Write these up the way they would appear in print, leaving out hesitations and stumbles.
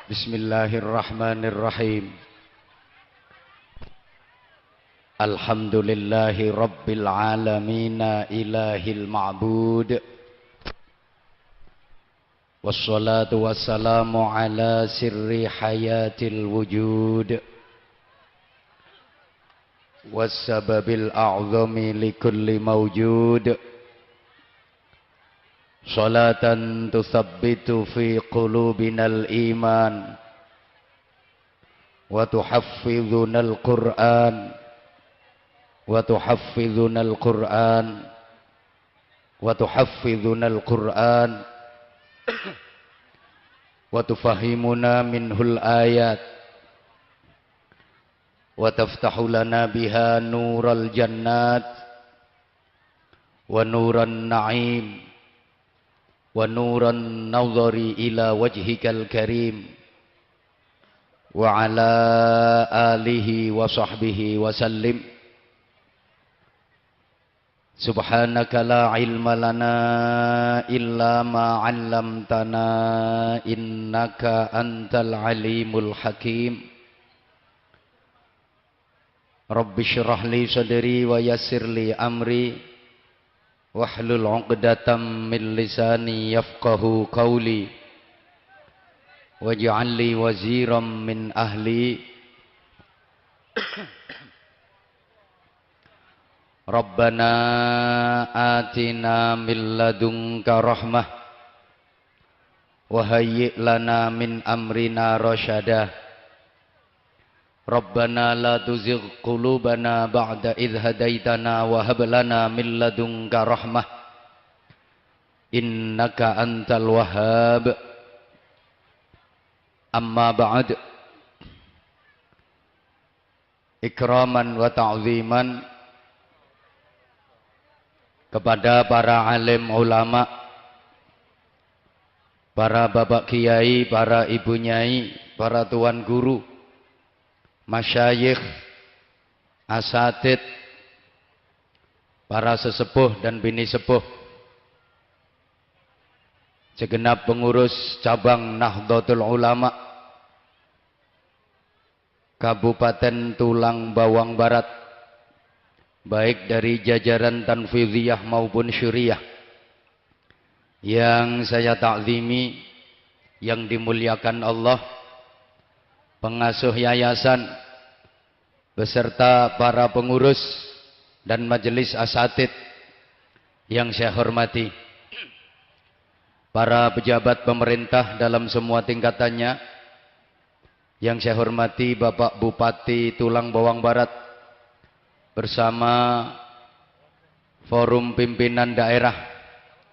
Bismillahirrahmanirrahim. Alhamdulillahi rabbil alamin ilahil ma'bud. Wassalatu wassalamu ala sirri hayatil wujud. Wassababil a'zami likulli mawjud. Salatan tuthabbitu fi qulubinal iman wa tuhaffizunal Qur'an wa tuhaffizunal Qur'an wa tuhaffizunal Qur'an wa tufahimuna minhul ayat wa taftahu lana biha nural jannat wa nuran na'im wa nuran nazari ila wajhikal karim wa ala alihi wa sahbihi wa sallim. Subhanaka la ilma lana illa ma 'allamtana innaka antal alimul hakim. Rabbi shrah li sadri wa yassir li amri wahlul 'uqdatam min lisani yafqahu qawli waj'al li waziran min ahli. Rabbana atina min ladunka rahmah wa hayyi' lana min amrina rasyada. Rabbana la tuzigh qulubana ba'da idh hadaitana wa hab lana min ladunka rahmah innaka antal wahhab. Amma ba'd. Ikraman wa ta'ziman kepada para alim ulama, para bapak kiai, para ibu nyai, para tuan guru, masyayikh, asatid, para sesepuh dan bini sepuh, segenap pengurus cabang Nahdlatul Ulama Kabupaten Tulang Bawang Barat, baik dari jajaran tanfidhiyah maupun syuriah, yang saya takzimi, yang dimuliakan Allah, pengasuh yayasan beserta para pengurus dan majelis asatid yang saya hormati, para pejabat pemerintah dalam semua tingkatannya yang saya hormati, Bapak Bupati Tulang Bawang Barat bersama forum pimpinan daerah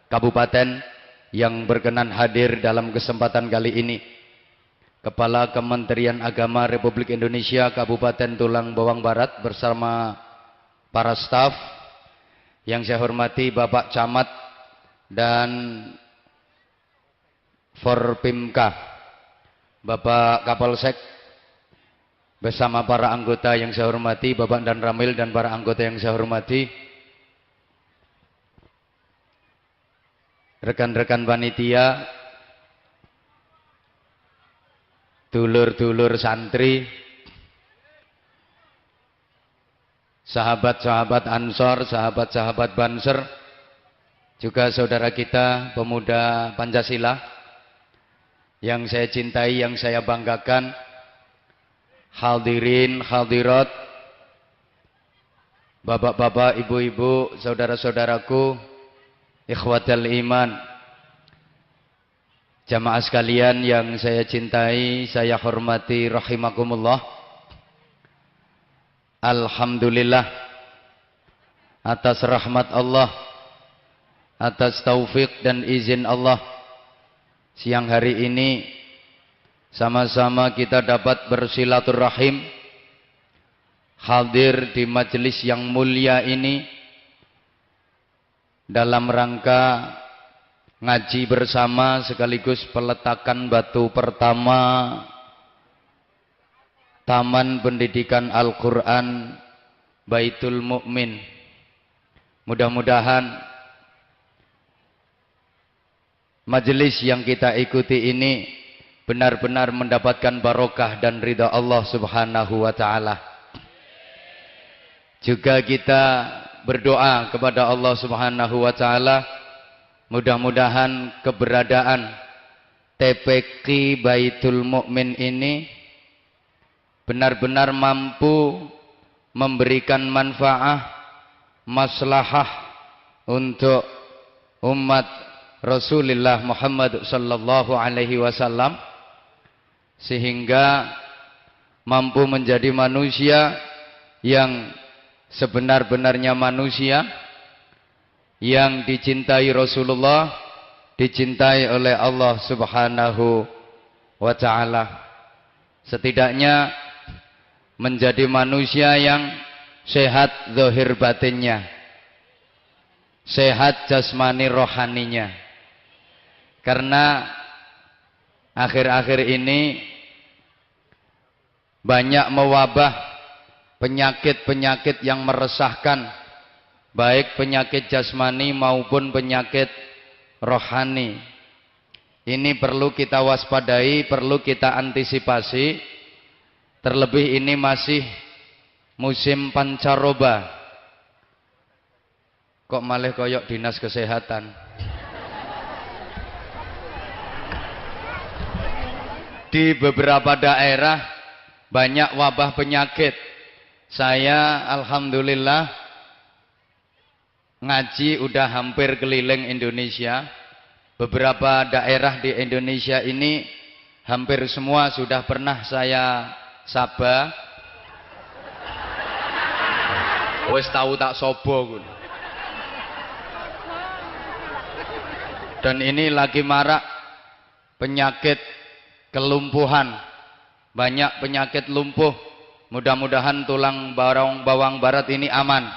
kabupaten yang berkenan hadir dalam kesempatan kali ini, Kepala Kementerian Agama Republik Indonesia Kabupaten Tulang Bawang Barat bersama para staf yang saya hormati, Bapak Camat dan Forpimka, Bapak Kapolsek bersama para anggota yang saya hormati, Bapak dan Ramil dan para anggota yang saya hormati, rekan-rekan panitia, dulur-dulur santri, sahabat-sahabat Ansor, sahabat-sahabat Banser, juga saudara kita pemuda Pancasila yang saya cintai, yang saya banggakan, hadirin, hadirat, bapak-bapak, ibu-ibu, saudara-saudaraku, ikhwatal iman, jamaah sekalian yang saya cintai, saya hormati, rahimakumullah. Alhamdulillah atas rahmat Allah, atas taufik dan izin Allah, siang hari ini sama-sama kita dapat bersilaturahim, hadir di majelis yang mulia ini dalam rangka ngaji bersama sekaligus peletakan batu pertama Taman Pendidikan Al-Quran Baitul Mukmin. Mudah-mudahan majelis yang kita ikuti ini benar-benar mendapatkan barokah dan ridha Allah Subhanahu wa taala. Juga kita berdoa kepada Allah Subhanahu wa taala, mudah-mudahan keberadaan TPQ Baitul Mukmin ini benar-benar mampu memberikan manfaat, maslahah untuk umat Rasulullah Muhammad sallallahu alaihi wasallam, sehingga mampu menjadi manusia yang sebenar-benarnya manusia, yang dicintai Rasulullah, dicintai oleh Allah Subhanahu wa taala. Setidaknya menjadi manusia yang sehat zahir batinnya, sehat jasmani rohaninya. Karena akhir-akhir ini banyak mewabah penyakit-penyakit yang meresahkan, baik penyakit jasmani maupun penyakit rohani. Ini perlu kita waspadai, perlu kita antisipasi. Terlebih ini masih musim pancaroba. Kok malah koyok dinas kesehatan? Di beberapa daerah banyak wabah penyakit. Saya alhamdulillah ngaji udah hampir keliling Indonesia. Beberapa daerah di Indonesia ini hampir semua sudah pernah saya saba. Wes tahu tak sobo. Dan ini lagi marak penyakit kelumpuhan. Banyak penyakit lumpuh. Mudah-mudahan tulang bawang barat ini aman.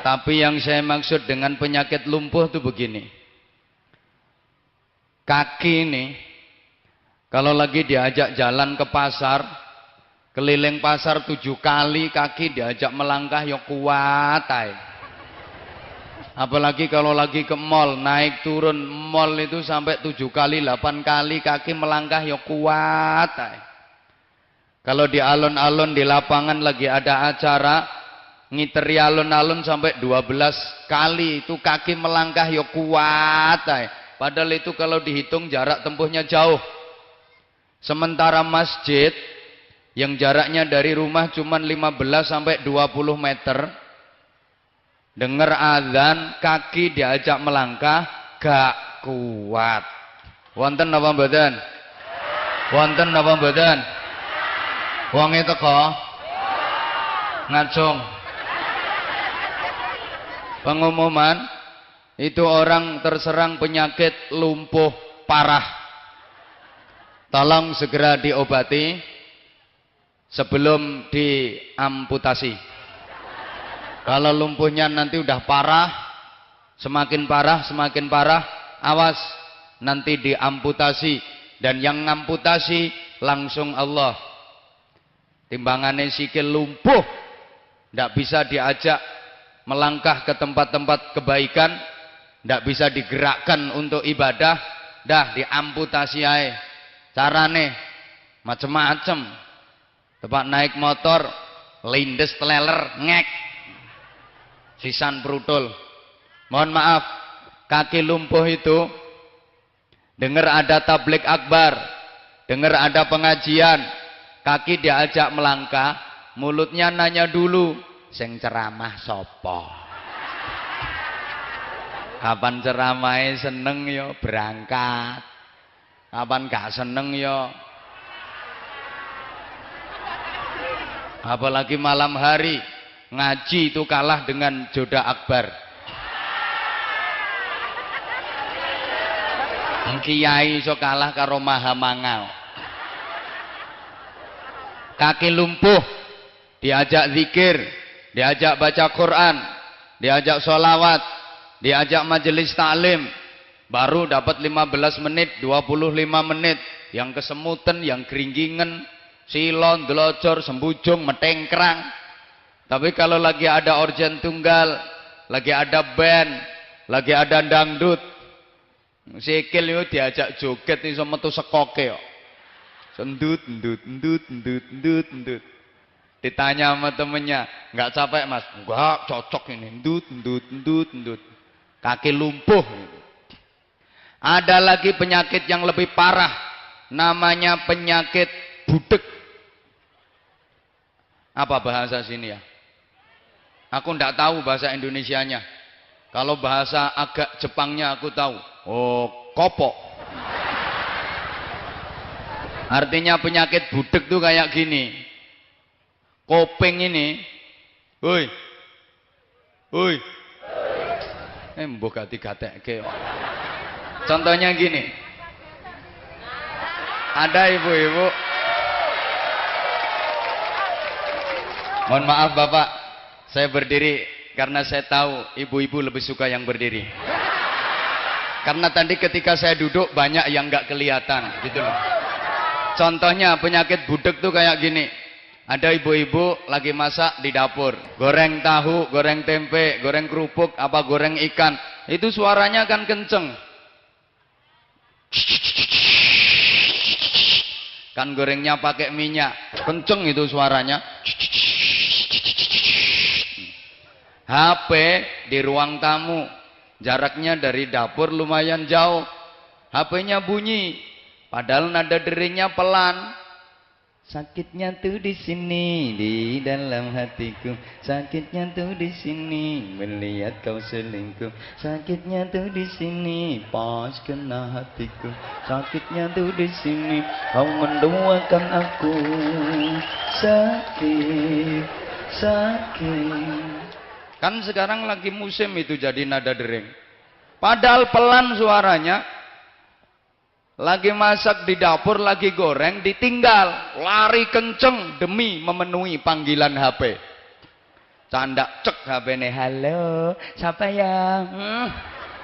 Tapi yang saya maksud dengan penyakit lumpuh itu begini. Kaki ini kalau lagi diajak jalan ke pasar, keliling pasar 7 kali, kaki diajak melangkah ya kuat ay. Apalagi kalau lagi ke mall, naik turun mall itu sampai 7 kali, 8 kali kaki melangkah ya kuat ay. Kalau di alun-alun, di lapangan lagi ada acara, ngiteri alun-alun sampai 12 kali itu kaki melangkah ya kuat ay. Padahal itu kalau dihitung jarak tempuhnya jauh. Sementara masjid yang jaraknya dari rumah cuma 15 sampai 20 meter, dengar azan kaki diajak melangkah gak kuat. Wonten napa mboten? Wonten napa mboten? Wong itu kok ngacung. Pengumuman itu orang terserang penyakit lumpuh parah. Tolong segera diobati sebelum diamputasi. Kalau lumpuhnya nanti udah parah, semakin parah, awas nanti diamputasi. Dan yang ngamputasi langsung Allah. Timbangannya sikil lumpuh, tidak bisa diajak melangkah ke tempat-tempat kebaikan, tidak bisa digerakkan untuk ibadah, dah diamputasi aja. Carane macem-macem. Tempat naik motor, lindes teleler, ngek, sisan brutul. Mohon maaf, kaki lumpuh itu, dengar ada tablik akbar, dengar ada pengajian, kaki diajak melangkah, mulutnya nanya dulu, sing ceramah sopo? Kapan ceramahnya seneng yo berangkat, kapan gak seneng yo. Apalagi malam hari ngaji itu kalah dengan joda akbar. Kiai iso kalah karo maha mangau. Kaki lumpuh diajak zikir, diajak baca Quran, diajak sholawat, diajak majelis taklim, baru dapat 15 menit, 25 menit, yang kesemutan, yang keringgingan, silon, delocor, sembujung, metengkrang. Tapi kalau lagi ada organ tunggal, lagi ada band, lagi ada dangdut, Sikil yo diajak joget iso metu sekoke kok. Sendut ndut ndut ndut ndut ndut. Ditanya sama temennya, nggak capek mas? Enggak, cocok ini. Ndut ndut ndut ndut. Kaki lumpuh. Ada lagi penyakit yang lebih parah, namanya penyakit budek. Apa bahasa sini ya? Aku ndak tahu bahasa Indonesianya. Kalau bahasa agak Jepangnya aku tahu. Oh, kopok. Artinya penyakit budek tuh kayak gini. Kopeng ini. Woi. Woi. Mbok gati-gatekke. Contohnya gini. Ada ibu-ibu. Mohon maaf Bapak, saya berdiri karena saya tahu ibu-ibu lebih suka yang berdiri. Karena tadi ketika saya duduk banyak yang nggak kelihatan, gitu loh. Contohnya penyakit budek tuh kayak gini. Ada ibu-ibu lagi masak di dapur, goreng tahu, goreng tempe, goreng kerupuk, apa goreng ikan. Itu suaranya kan kenceng. Kan gorengnya pakai minyak, kenceng itu suaranya. HP di ruang tamu, jaraknya dari dapur lumayan jauh. HP-nya bunyi, padahal nada deringnya pelan. Sakitnya tuh di sini, di dalam hatiku. Sakitnya tuh di sini, melihat kau selingkuh. Sakitnya tuh di sini, pas kena hatiku. Sakitnya tuh di sini, kau menduakan aku. Sakit, sakit. Kan sekarang lagi musim itu jadi nada dering. Padahal pelan suaranya. Lagi masak di dapur, lagi goreng, ditinggal. Lari kenceng demi memenuhi panggilan HP. Canda cek HP ini. Halo, siapa ya?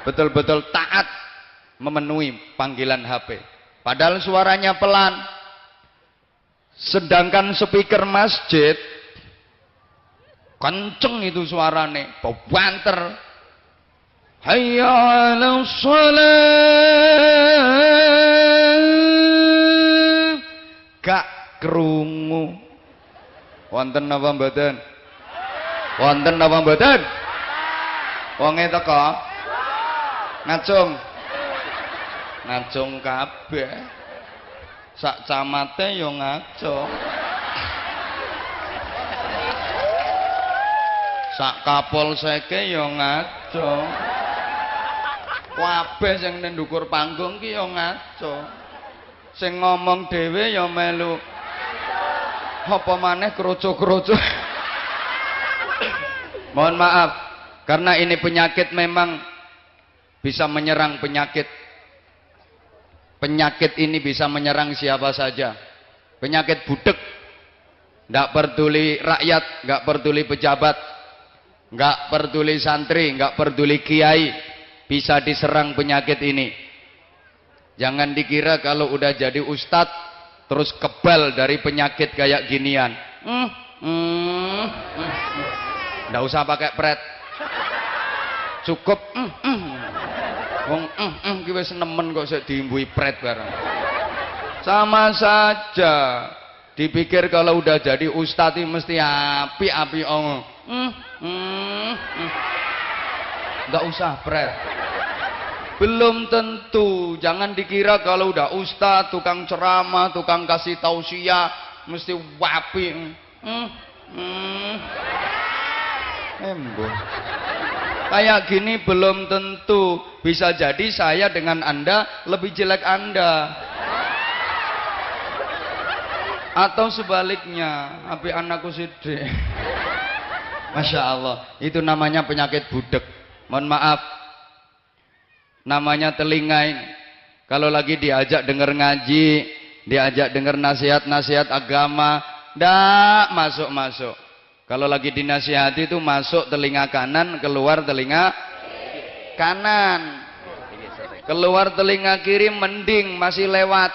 Betul-betul taat memenuhi panggilan HP. Padahal suaranya pelan. Sedangkan speaker masjid kenceng itu suarane, banter. Hayya 'alas shalah. Gak krungu. Wonten apa mboten? Wonten apa mboten? Wonge teko? Ngacung. Ngacung kabeh. Sak camate yo ngacung. Sak kapolseke yo ngacung. Kabeh sing ning ndukur panggung ki yo ngacung. Sing ngomong dhewe yo melu. Apa maneh kroco-kroco. Mohon maaf, karena ini penyakit memang bisa menyerang penyakit. Penyakit ini bisa menyerang siapa saja. Penyakit budek. Nggak peduli rakyat, nggak peduli pejabat, nggak peduli santri, nggak peduli kiai. Bisa diserang penyakit ini. Jangan dikira kalau udah jadi ustadz terus kebal dari penyakit kayak ginian. Nggak usah pakai pret. Cukup wong ki wis nemen kok sik diimbui pret bareng. Sama saja. Dipikir kalau udah jadi ustadz ini mesti api-api nggak usah pret. Belum tentu. Jangan dikira kalau udah ustadz, tukang ceramah, tukang kasih tausiah mesti wapi. Kayak gini belum tentu. Bisa jadi saya dengan Anda lebih jelek Anda. Atau sebaliknya, api anakku sidik. Masya Allah, itu namanya penyakit budek. Mohon maaf, namanya telinga ini. Kalau lagi diajak dengar ngaji, diajak dengar nasihat-nasihat agama, ndak masuk-masuk. Kalau lagi dinasihati itu masuk telinga kanan, keluar telinga kanan. Keluar telinga kiri mending, masih lewat,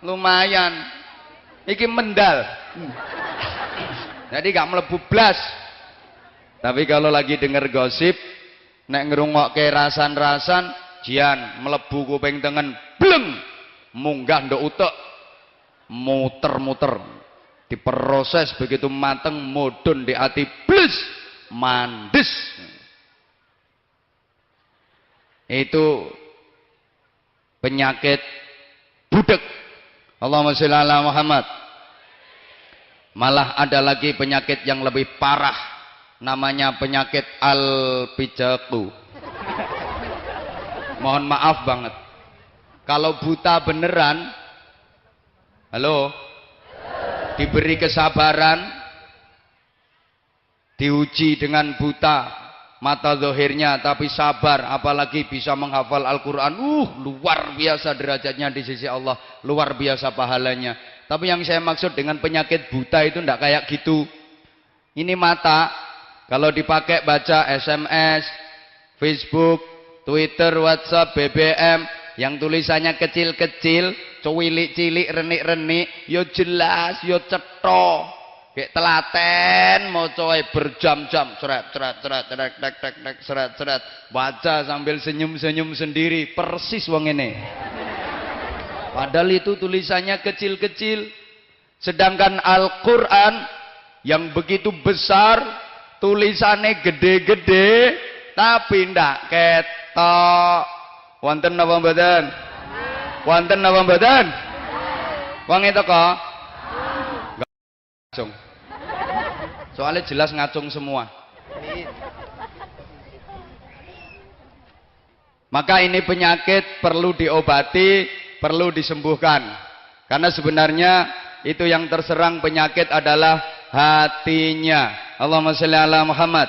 lumayan. Iki mendal. Jadi gak melebu blas. Tapi kalau lagi dengar gosip, nek ngerungokke rasan-rasan, jian melebu kuping tengen bleng munggah ndok utek muter-muter diproses begitu mateng mudhun di ati blus mandes. Itu penyakit budek. Allahumma sholli ala Muhammad. Malah ada lagi penyakit yang lebih parah, namanya penyakit al-pijaku. Mohon maaf banget, kalau buta beneran, halo, diberi kesabaran, diuji dengan buta mata zahirnya tapi sabar, apalagi bisa menghafal Al-Quran, luar biasa derajatnya di sisi Allah, luar biasa pahalanya. Tapi yang saya maksud dengan penyakit buta itu enggak kayak gitu. Ini mata kalau dipakai baca SMS, Facebook, Twitter, WhatsApp, BBM yang tulisannya kecil-kecil, cuwilik-cilik, renik-renik, yo jelas, yo cetha. Kayak telaten maca berjam-jam, seret, baca sambil senyum-senyum sendiri, persis wong ini. Padahal itu tulisannya kecil-kecil. Sedangkan Al-Quran yang begitu besar, tulisannya gede-gede, tapi ndak ketok. Wonten napa mboten? Wonten napa mboten? Wong itu kok ngacung. Soalnya jelas ngacung semua. Maka ini penyakit perlu diobati, perlu disembuhkan. Karena sebenarnya itu yang terserang penyakit adalah hatinya. Allahumma sholli ala Muhammad.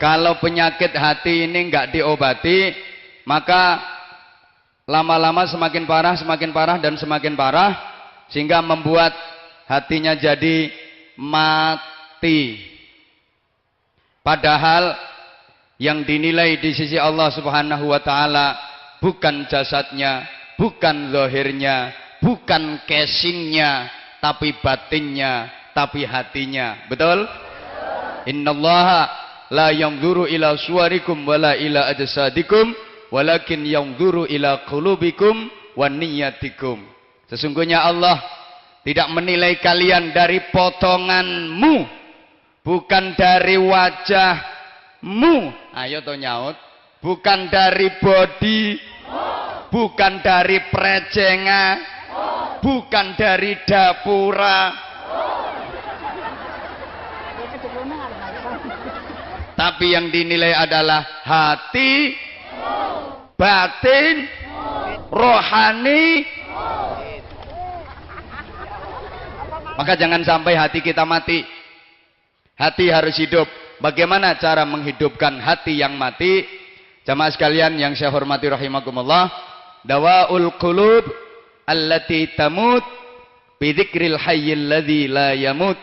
Kalau penyakit hati ini enggak diobati, maka lama-lama semakin parah dan semakin parah, sehingga membuat hatinya jadi mati. Padahal yang dinilai di sisi Allah Subhanahu wa taala bukan jasadnya, bukan zahirnya, bukan casingnya, tapi batinnya, tapi hatinya. Betul? Innallaha la yanzuru ila suwarikum wala ila ajsadikum walakin yanzuru ila qulubikum wa niyyatikum. Sesungguhnya Allah tidak menilai kalian dari potonganmu, bukan dari wajahmu. Ayo to nyaut. Bukan dari body, bukan dari prejengan, bukan dari dapura, tapi yang dinilai adalah hati, batin, rohani. Maka jangan sampai hati kita mati. Hati harus hidup. Bagaimana cara menghidupkan hati yang mati? Jamaah sekalian yang saya hormati rahimakumullah, dawaul qulub allati tamut bidzikril hayyil ladzi la yamut.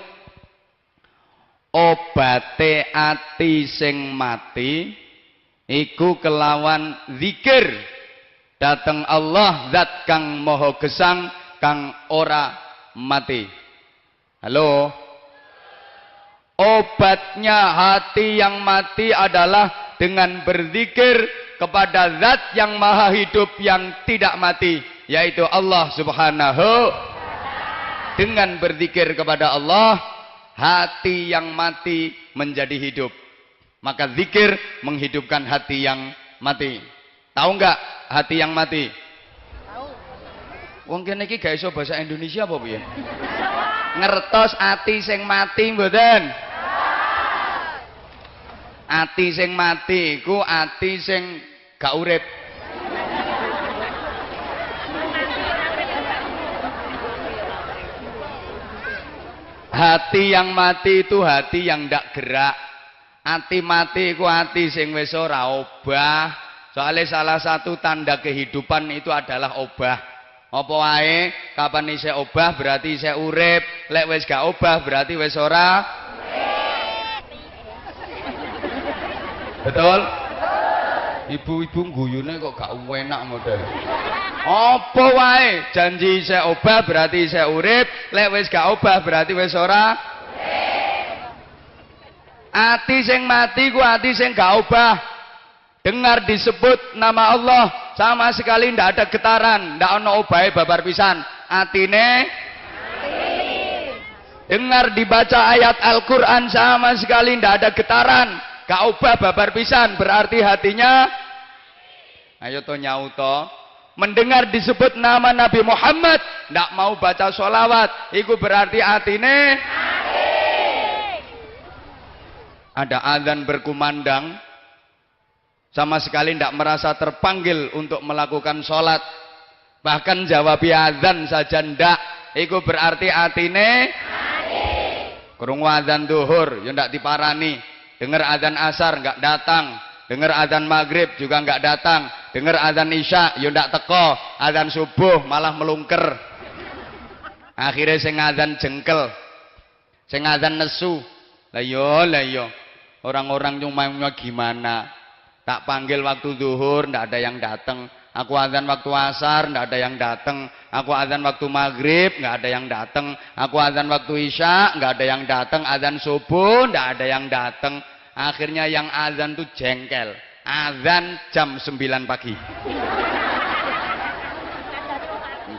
Obate ati sing mati iku kelawan zikir dateng Allah zat kang maha gesang kang ora mati. Halo. Obatnya hati yang mati adalah dengan berzikir kepada zat yang maha hidup yang tidak mati, yaitu Allah Subhanahu. Dengan berzikir kepada Allah, hati yang mati menjadi hidup. Maka zikir menghidupkan hati yang mati. Tahu enggak hati yang mati? Tahu. Wong kene iki gak iso bahasa Indonesia apa piye? Ngertos ati sing mati mboten? Ati sing mati iku ati sing gak urip. Hati yang mati itu hati yang ndak gerak. Ati mati iku hati sing wis ora obah. Soalnya salah satu tanda kehidupan itu adalah obah. Apa wae kapan isih obah berarti isih urip. Lek wis gak obah berarti wis ora. Betul? Ibu-ibu guyune kok gak enak model. Apa wae janji isih obah berarti isih urip, lek wis gak obah berarti wis ora urip. Ati sing mati ku ati sing gak obah. dengar disebut nama Allah sama sekali ndak ada getaran, ndak ono obahe babar pisan, atine dengar dibaca ayat Al-Qur'an sama sekali ndak ada getaran, gak obah babar pisan, berarti hatinya ayo to nyauto. Mendengar disebut nama Nabi Muhammad ndak mau baca sholawat, iku berarti atine ada azan berkumandang sama sekali ndak merasa terpanggil untuk melakukan sholat, bahkan jawab azan saja ndak, iku berarti atine krungu azan duhur ya ndak diparani, dengar azan asar nggak datang, dengar azan maghrib juga nggak datang, dengar azan isya ya ndak teko, azan subuh malah melungker, akhirnya sing azan jengkel, sing azan nesu. Lah yo orang-orang cuma gimana, tak panggil waktu zuhur ndak ada yang datang, aku azan waktu asar ndak ada yang datang, aku azan waktu maghrib nggak ada yang datang, aku azan waktu isya nggak ada yang datang, azan subuh ndak ada yang datang. Akhirnya yang azan tuh jengkel, azan jam 9 pagi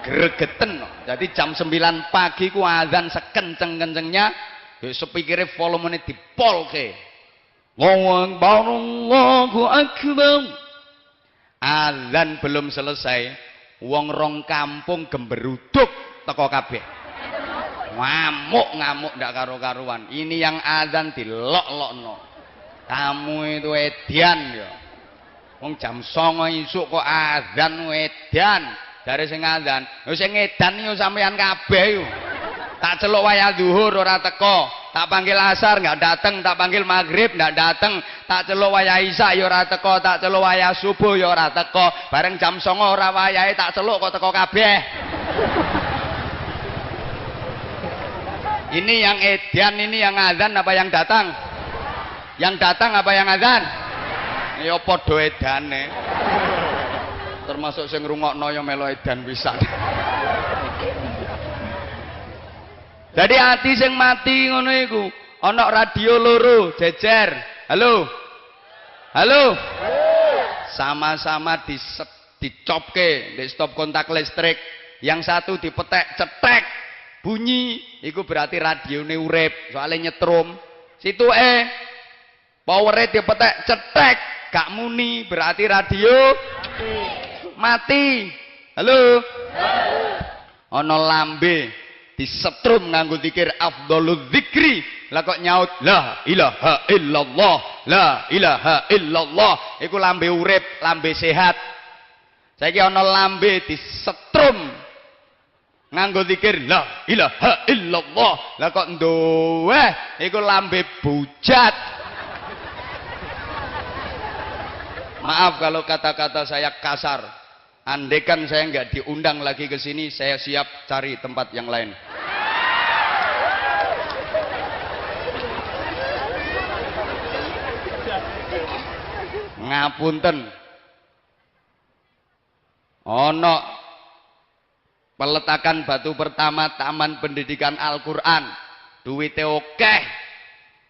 gregeten. Jadi jam 9 pagi ku azan sekenceng-kencengnya, sepikire volumenya dipolke, Allahu Akbar. Azan belum selesai, wong rong kampung gemberuduk teko kabeh, ngamuk ndak karo-karuan. Ini yang azan dilok-lokno. Kamu itu edan ya, wong jam 09.00 isuk kok azan edan. Dari sing azan, sing edan yo sampean kabeh yo. Tak celuk wayah zuhur ora teko, tak panggil asar nggak dateng, tak panggil maghrib nggak dateng, tak celuk wayah isya yo ora teko, tak celuk wayah subuh yo ora teko, bareng jam 09.00 ora wayahe tak celuk kok teko kabeh. Ini yang edan, ini yang azan apa yang datang? Yang datang apa yang azan? Ya padha edane. Termasuk sing ngrungokno ya melu edan pisan. Jadi hati sing mati ngono iku, ana radio loro jejer. Halo. Halo. Sama-sama dicopke, di stop kontak listrik. Yang satu dipetek cetek, bunyi, iku berarti radione urip, soalnya nyetrum. Situ powere dipetek cetek, gak muni, berarti radio mati. Halo. Ana lambe disetrum nganggo zikir afdhalul zikri, lah kok nyaut la ilaha illallah, la ilaha illallah, iku lambe urip, lambe sehat. Saiki ana lambe disetrum nganggo zikir la ilaha illallah, lah kok nduweh, iku lambe bujat. Maaf kalau kata-kata saya kasar. Andaikan saya nggak diundang lagi ke sini, saya siap cari tempat yang lain. Ngapunten. Ono peletakan batu pertama Taman Pendidikan Al-Qur'an. Duwite akeh.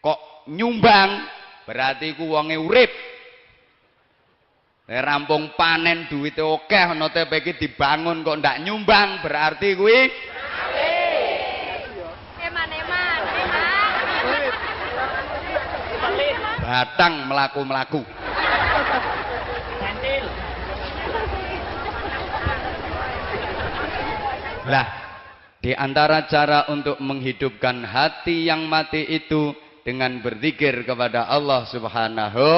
Kok nyumbang? Berarti ku wonge urip. Rampung panen duwite akeh ana tepe iki dibangun kok ndak nyumbang, berarti kuwi eman-eman. Batang melaku-melaku. Lah, di antara cara untuk menghidupkan hati yang mati itu dengan berzikir kepada Allah Subhanahu.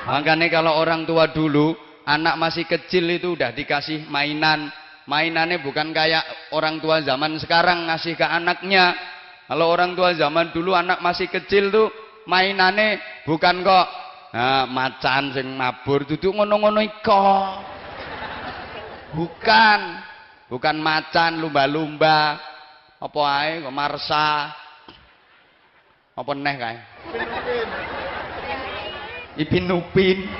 Makanya kalau orang tua dulu, anak masih kecil itu udah dikasih mainan. Mainannya bukan kayak orang tua zaman sekarang ngasih ke anaknya. Kalau orang tua zaman dulu anak masih kecil tuh mainannya bukan kok macan sing mabur duduk ngono-ngono iko. Bukan macan lumba-lumba. Apa ae kok marsa. Apa neh kae? Ipin Upin.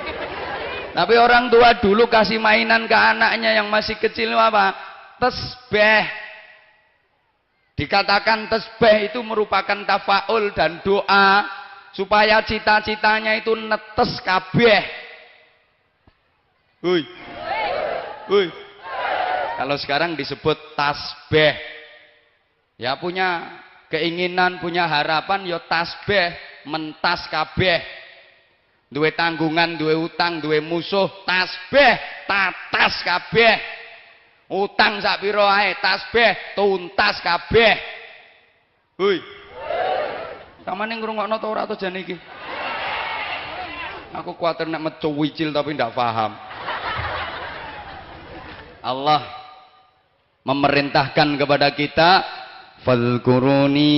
Tapi orang tua dulu kasih mainan ke anaknya yang masih kecil apa? Tasbih. Dikatakan tasbih itu merupakan tafaul dan doa. supaya cita-citanya itu netes kabeh. Hui. Hui. Kalau sekarang disebut tasbih. Ya punya keinginan, punya harapan ya tasbih, mentas kabeh. Duwe tanggungan, duwe utang, duwe musuh, tasbih, tatas kabeh. Utang sak pira ae, tasbih, tuntas kabeh. Hui. Samane ngrungokno ta ora to jane iki? Aku kuwatir nek metu wicil tapi ndak paham. Allah memerintahkan kepada kita, fadhkuruni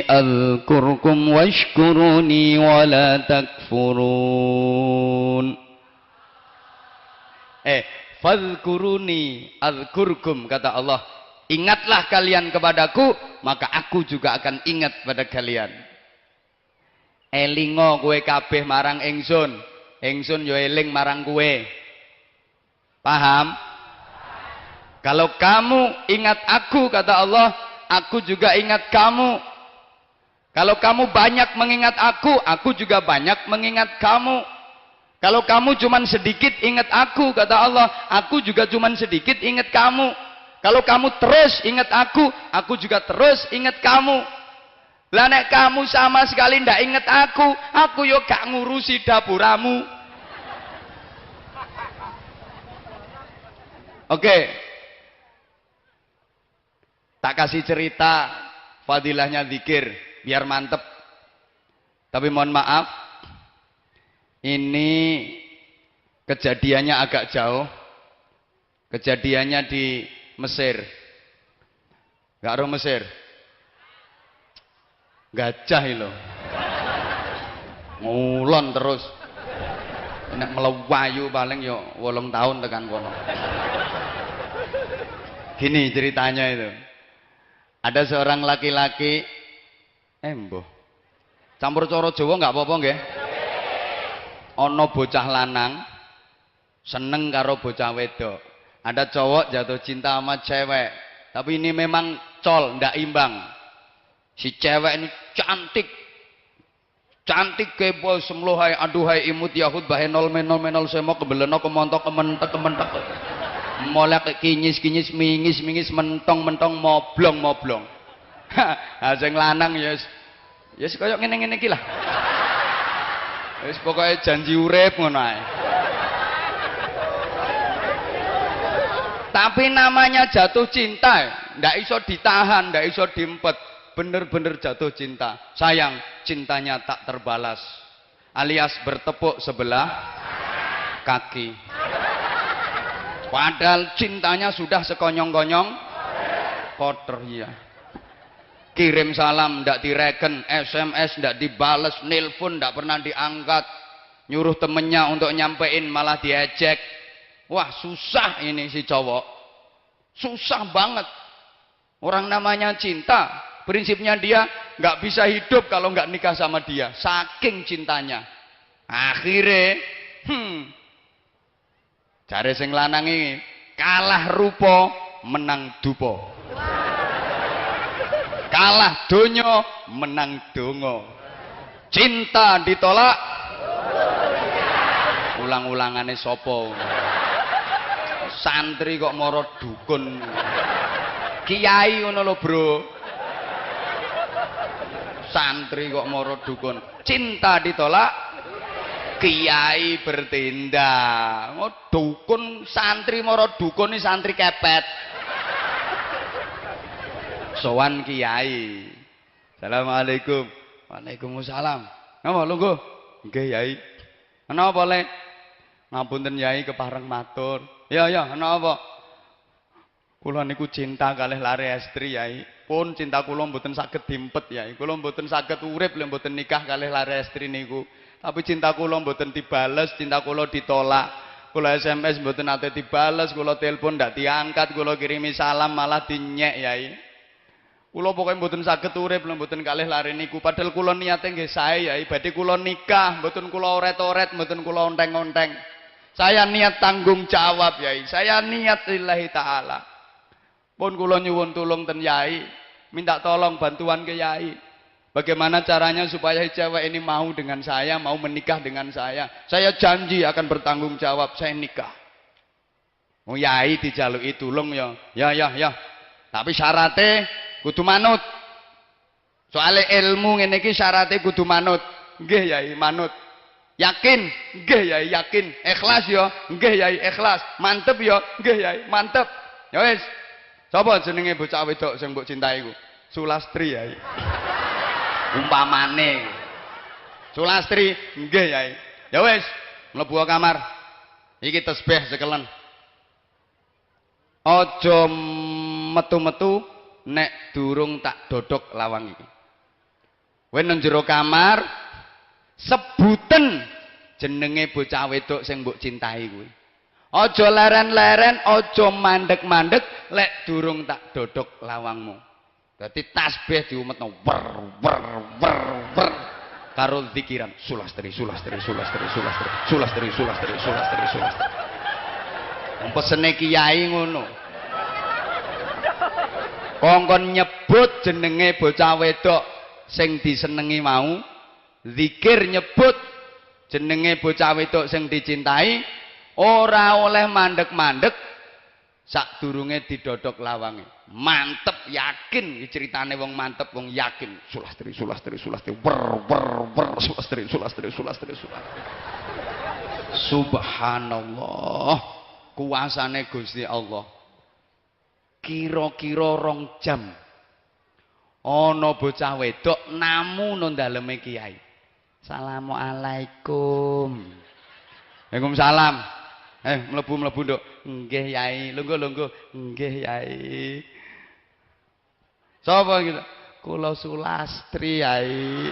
alkurkum washkuruni wala takfurun. Fadhkuruni alkurkum, kata Allah, ingatlah kalian kepadaku, maka aku juga akan ingat pada kalian. Elingo kowe kabeh marang ingsun, ingsun yo eling marang kowe. Paham? Kalau kamu ingat aku, kata Allah, aku juga ingat kamu. Kalau kamu banyak mengingat aku juga banyak mengingat kamu. Kalau kamu cuman sedikit ingat aku, kata Allah, aku juga cuman sedikit ingat kamu. Kalau kamu terus ingat aku juga terus ingat kamu. Lah nek kamu sama sekali ndak ingat aku yo gak ngurusi dapuramu. Oke. Tak kasih cerita fadilahnya zikir biar mantep. Tapi mohon maaf, ini kejadiannya agak jauh. Kejadiannya di Mesir. Gak roh Mesir. Gajah lho. Ngulon terus. Nek melewayu paling yo 8 tahun tekan kono. Gini ceritanya itu. Ada seorang laki-laki, mboh. Campur coro Jawa nggak apa-apa nggih? Ono bocah lanang seneng karo bocah wedok. Ada cowok jatuh cinta sama cewek, tapi ini memang col, ndak imbang. Si cewek ini cantik, cantik kepo semlohai, aduhai imut yahud bahenol menol semok kebeleno kemontok kementek molek kinyis mingis mentong moblong. Ha sing lanang ya wis kaya ngene-ngene iki lah. Wis pokoke janji urip ngono ae. Tapi namanya jatuh cinta, ndak iso ditahan, ndak iso diempet. Bener-bener jatuh cinta. Sayang, cintanya tak terbalas. Alias bertepuk sebelah kaki. Padahal cintanya sudah sekonyong-konyong kotor ya. Kirim salam ndak direken, SMS ndak dibales, nelpon ndak pernah diangkat. Nyuruh temennya untuk nyampein malah diejek. Wah, susah ini si cowok. Susah banget. Orang namanya cinta, prinsipnya dia nggak bisa hidup kalau nggak nikah sama dia. Saking cintanya. Akhirnya, jare sing lanang ini kalah rupa menang dupa. Kalah donyo menang dongo. Cinta ditolak. Ulang-ulangane sopo. Santri kok moro dukun. Kiai ngono lho, Bro. Santri kok moro dukun. Cinta ditolak, kiai bertindak. Oh, dukun santri moro dukun, ini santri kepet. Sowan kiai. Assalamualaikum. Waalaikumsalam. Napa lungguh? Nggih, Yai. Ana apa, Le? Ngapunten Yai kepareng matur. Ya, ana apa? Kula niku cinta kalih lare estri, Yai. Pun cinta kula mboten saged dimpet, Yai. Kula mboten saged urip lek mboten nikah kalih lare estri niku. Tapi cinta kula mboten dibales, cinta kula ditolak. Kula SMS mboten ate dibales, kula telepon ndak diangkat, kula kirimi salam malah dinyek, Yai. Kula pokoke mboten saged urip lek mboten kalih lare niku. Padahal kula niate nggih sae, Yai. Badhe kula nikah, mboten kula oret-oret, mboten kula onteng-onteng. Saya niat tanggung jawab, Yai. Saya niat lillahi ta'ala. Pun kula nyuwun tulung ten Yai, minta tolong bantuan ke Yai. Bagaimana caranya supaya cewek ini mau dengan saya, mau menikah dengan saya? Saya janji akan bertanggung jawab, saya nikah. Oh yai dijaluki tulung ya. Ya. Tapi syaratnya kudu manut. Soalnya ilmu ngene iki syaratnya kudu manut. Nggih yai manut. Yakin? Nggih yai yakin. Ikhlas ya? Nggih yai ikhlas. Mantep ya? Nggih yai mantep. Ya wis. Sapa jenenge bocah wedok sing mbok cintai iku? Sulastri yai. Umpamane Sulastri nggih yai. Ya wis mlebu kamar. Iki tasbih sekelen. Aja metu-metu nek durung tak dodok lawang iki. Kowe nang jero kamar sebuten jenenge bocah wedok sing mbok cintai kuwi. Aja leren-leren, aja mandek-mandek lek durung tak dodok lawangmu. Dadi tasbih diumetno wer karo zikiran Sulastri. Pesene kiai ngono. Kongkon nyebut jenenge bocah wedok sing disenengi mau, zikir nyebut jenenge bocah wedok sing dicintai, ora oleh mandek-mandek sadurunge didodok lawange. Mantep yakin iki ceritane wong mantep wong yakin Sulastri wer Sulastri. Subhanallah, kuasane Gusti Allah. Kira-kira 2 jam ana bocah wedok namu nang daleme kiai. Assalamualaikum. Waalaikumsalam. Mlebu nduk. Nggih yai, lungguh. Nggih yai. Sapa gitu? Kula Sulastri yai.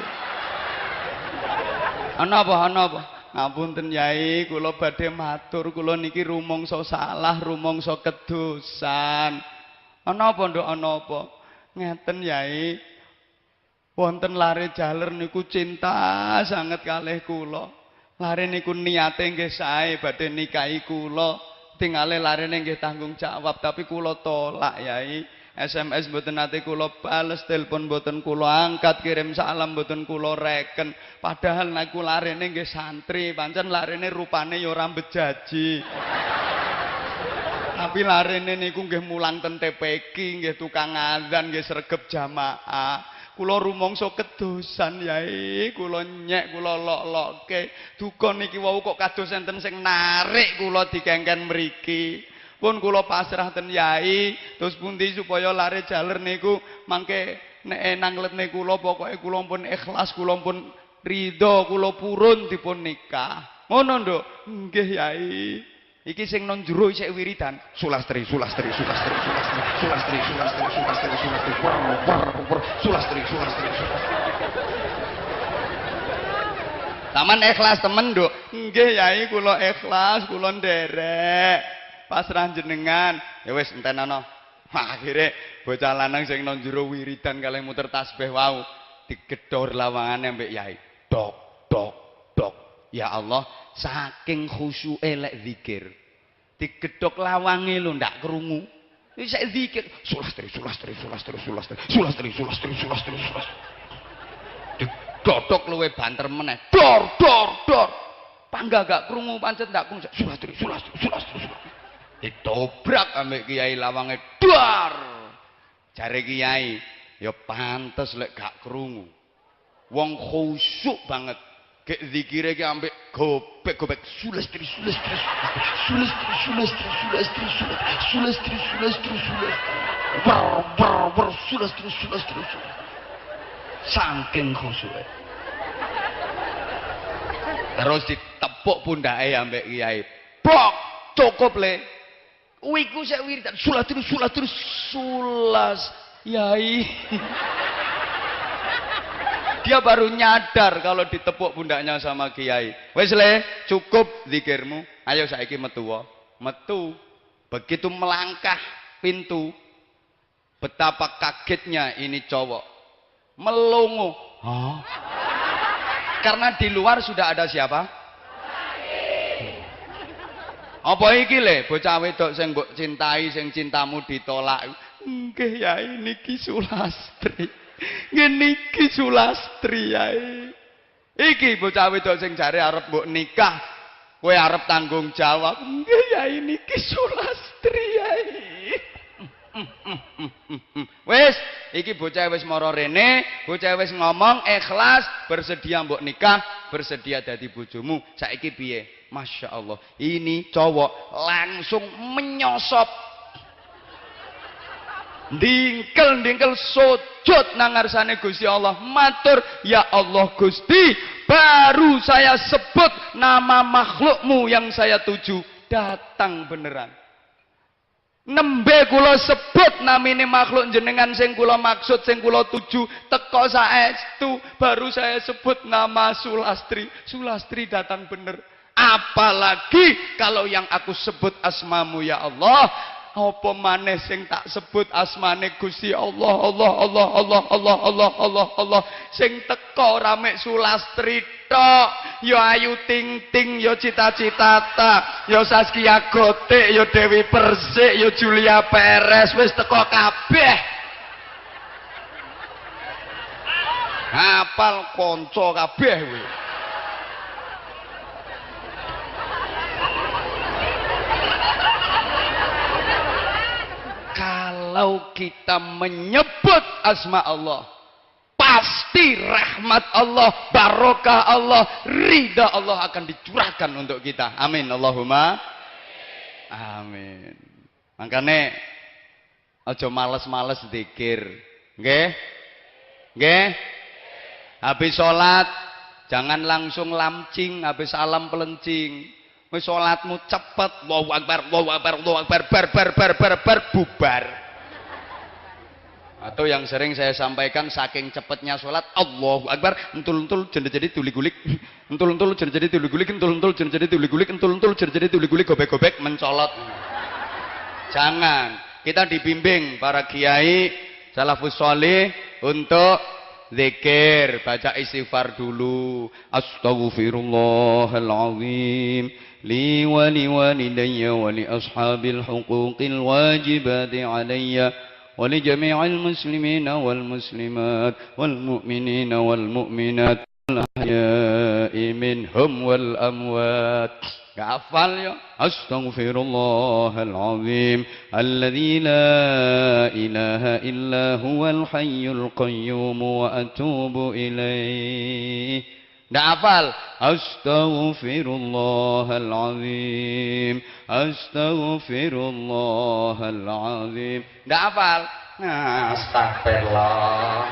Ana apa? Ngapunten yai, kula badhe matur, kula niki rumangsa salah, rumangsa kedosan. Ana apa nduk, ana apa? Ngeten yai. Wonten lare jaler niku cinta sanget kalih kula. Lare niku niate nggih sae badhe nikahi kula. Tingale larene nggih tanggung jawab tapi kula tolak yai. SMS mboten nate kula bales, telepon mboten kula angkat, kirim salam mboten kula reken. Padahal niku larene nggih santri, pancen larene rupane ya ora bejaji. Tapi larene niku nggih mulang ten TPQ, nggih tukang azan, nggih sregep jamaah. Kula rumangsa kedosan yai, kula nyek, kula lok-lokke. Duka niki wau kok kados enten sing narik kula dikengken mriki. Pun kula pasrah ten yai, terus pundi supaya lare jaler niku mangke nek nangletne kula pokoke kula pun ikhlas, kula pun ridho, kula purun dipun nikah. Ngono nduk. Nggih yai. Iki sing nang jero isih wiridan. Sulastri. Taman ikhlas temen nduk. Nggih yai kula ikhlas, kula nderek. Pasrah jenengan. Ya wis entenono. Akhire bocah lanang sing nang jero wiridan kalih muter tasbih wau digedhor lawangane ambek yai. Dok. Ya Allah, saking khusyuke lek zikir. Digedhok lawange lho ndak krungu. Iki sik zikir. Sulastri. Digedhok luwe banter meneh. Dor. Pangga gak krungu pancen ndak krungu. Sulastri. Ditobrak ambek kiai lawange dar. Jare kiai, ya pantes lek gak krungu. Wong khusyuk banget. Gek zikire ki ambek gobek Sulastri. Wer Sulastri. Saking khusyuke. Terus ditepuk pundake ambek kiai. Blok, cukup le. Wiku sik wiridan Sulastri sulas yai. Dia baru nyadar kalau ditepuk pundaknya sama kiai. Wes le, cukup zikirmu. Ayo saiki metu. Metu. Begitu melangkah pintu, betapa kagetnya ini cowok. Melongo. Hah? Karena di luar sudah ada siapa? Apa iki le bocah wedok sing mbok cintai, sing cintamu ditolak. Nggih yai niki Sulastri. Ngene iki Sulastri ae. Iki bocah wedok sing jare arep mbok nikah, kowe arep tanggung jawab. Nggih ya niki Sulastri ae. Wis, iki bocah wis mara rene, bocah wis ngomong ikhlas, bersedia mbok nikah, bersedia dadi bojomu. Saiki piye? Masya Allah, ini cowok langsung menyosop, dingkel sujud nang ngarsane Gusti Allah, matur, ya Allah Gusti, baru saya sebut nama makhlukmu yang saya tuju, datang beneran. Nembe kula sebut namine makhluk jenengan sing kula maksud, sing kula tuju, teko saestu, baru saya sebut nama Sulastri. Sulastri datang bener. Apalagi kalau yang aku sebut asmamu ya Allah, apa maneh sing tak sebut asmane Gusti Allah, Allah, sing teko rame Sulastri tok, ya Ayu Ting Ting, ya Cita Citata, ya Saskia Gotik, ya Dewi Persik, ya Julia Perez, wis teko kabeh. Hafal kanca kabeh kuwi. Kalau kita menyebut asma Allah, pasti rahmat Allah, barokah Allah, ridha Allah akan dicurahkan untuk kita. Amin. Allahumma amin. Makanya aja males-males zikir. Nggih? Nggih? Habis sholat jangan langsung lamcing, habis salam pelencing. Wis salatmu cepet, Allahu Akbar, Allahu Akbar, Allahu Akbar, bar, bubar. Atau yang sering saya sampaikan, saking cepetnya sholat, Allahu Akbar, entul-entul jadi tuli-gulik, entul-entul jadi tuli-gulik, entul-entul jadi tuli-gulik, entul-entul jadi tuli-gulik, gobek-gobek, mencolot. Jangan. Kita dibimbing para kiai, salafus sholih untuk zikir, baca istighfar dulu. Astaghfirullahaladzim li wa li walidayya wa li ashabil huquqil wajibati alayya wa li jami'il muslimina wal muslimat wal mu'minina wal mu'minat wal ahya'i minhum wal amwat. Gak hafal ya? Astaghfirullahaladzim alladzi la ilaha illa huwal hayyul qayyum wa atubu ilaih. Gak hafal? Astaghfirullahaladzim, astaghfirullahaladzim. Gak hafal? Astagfirullah,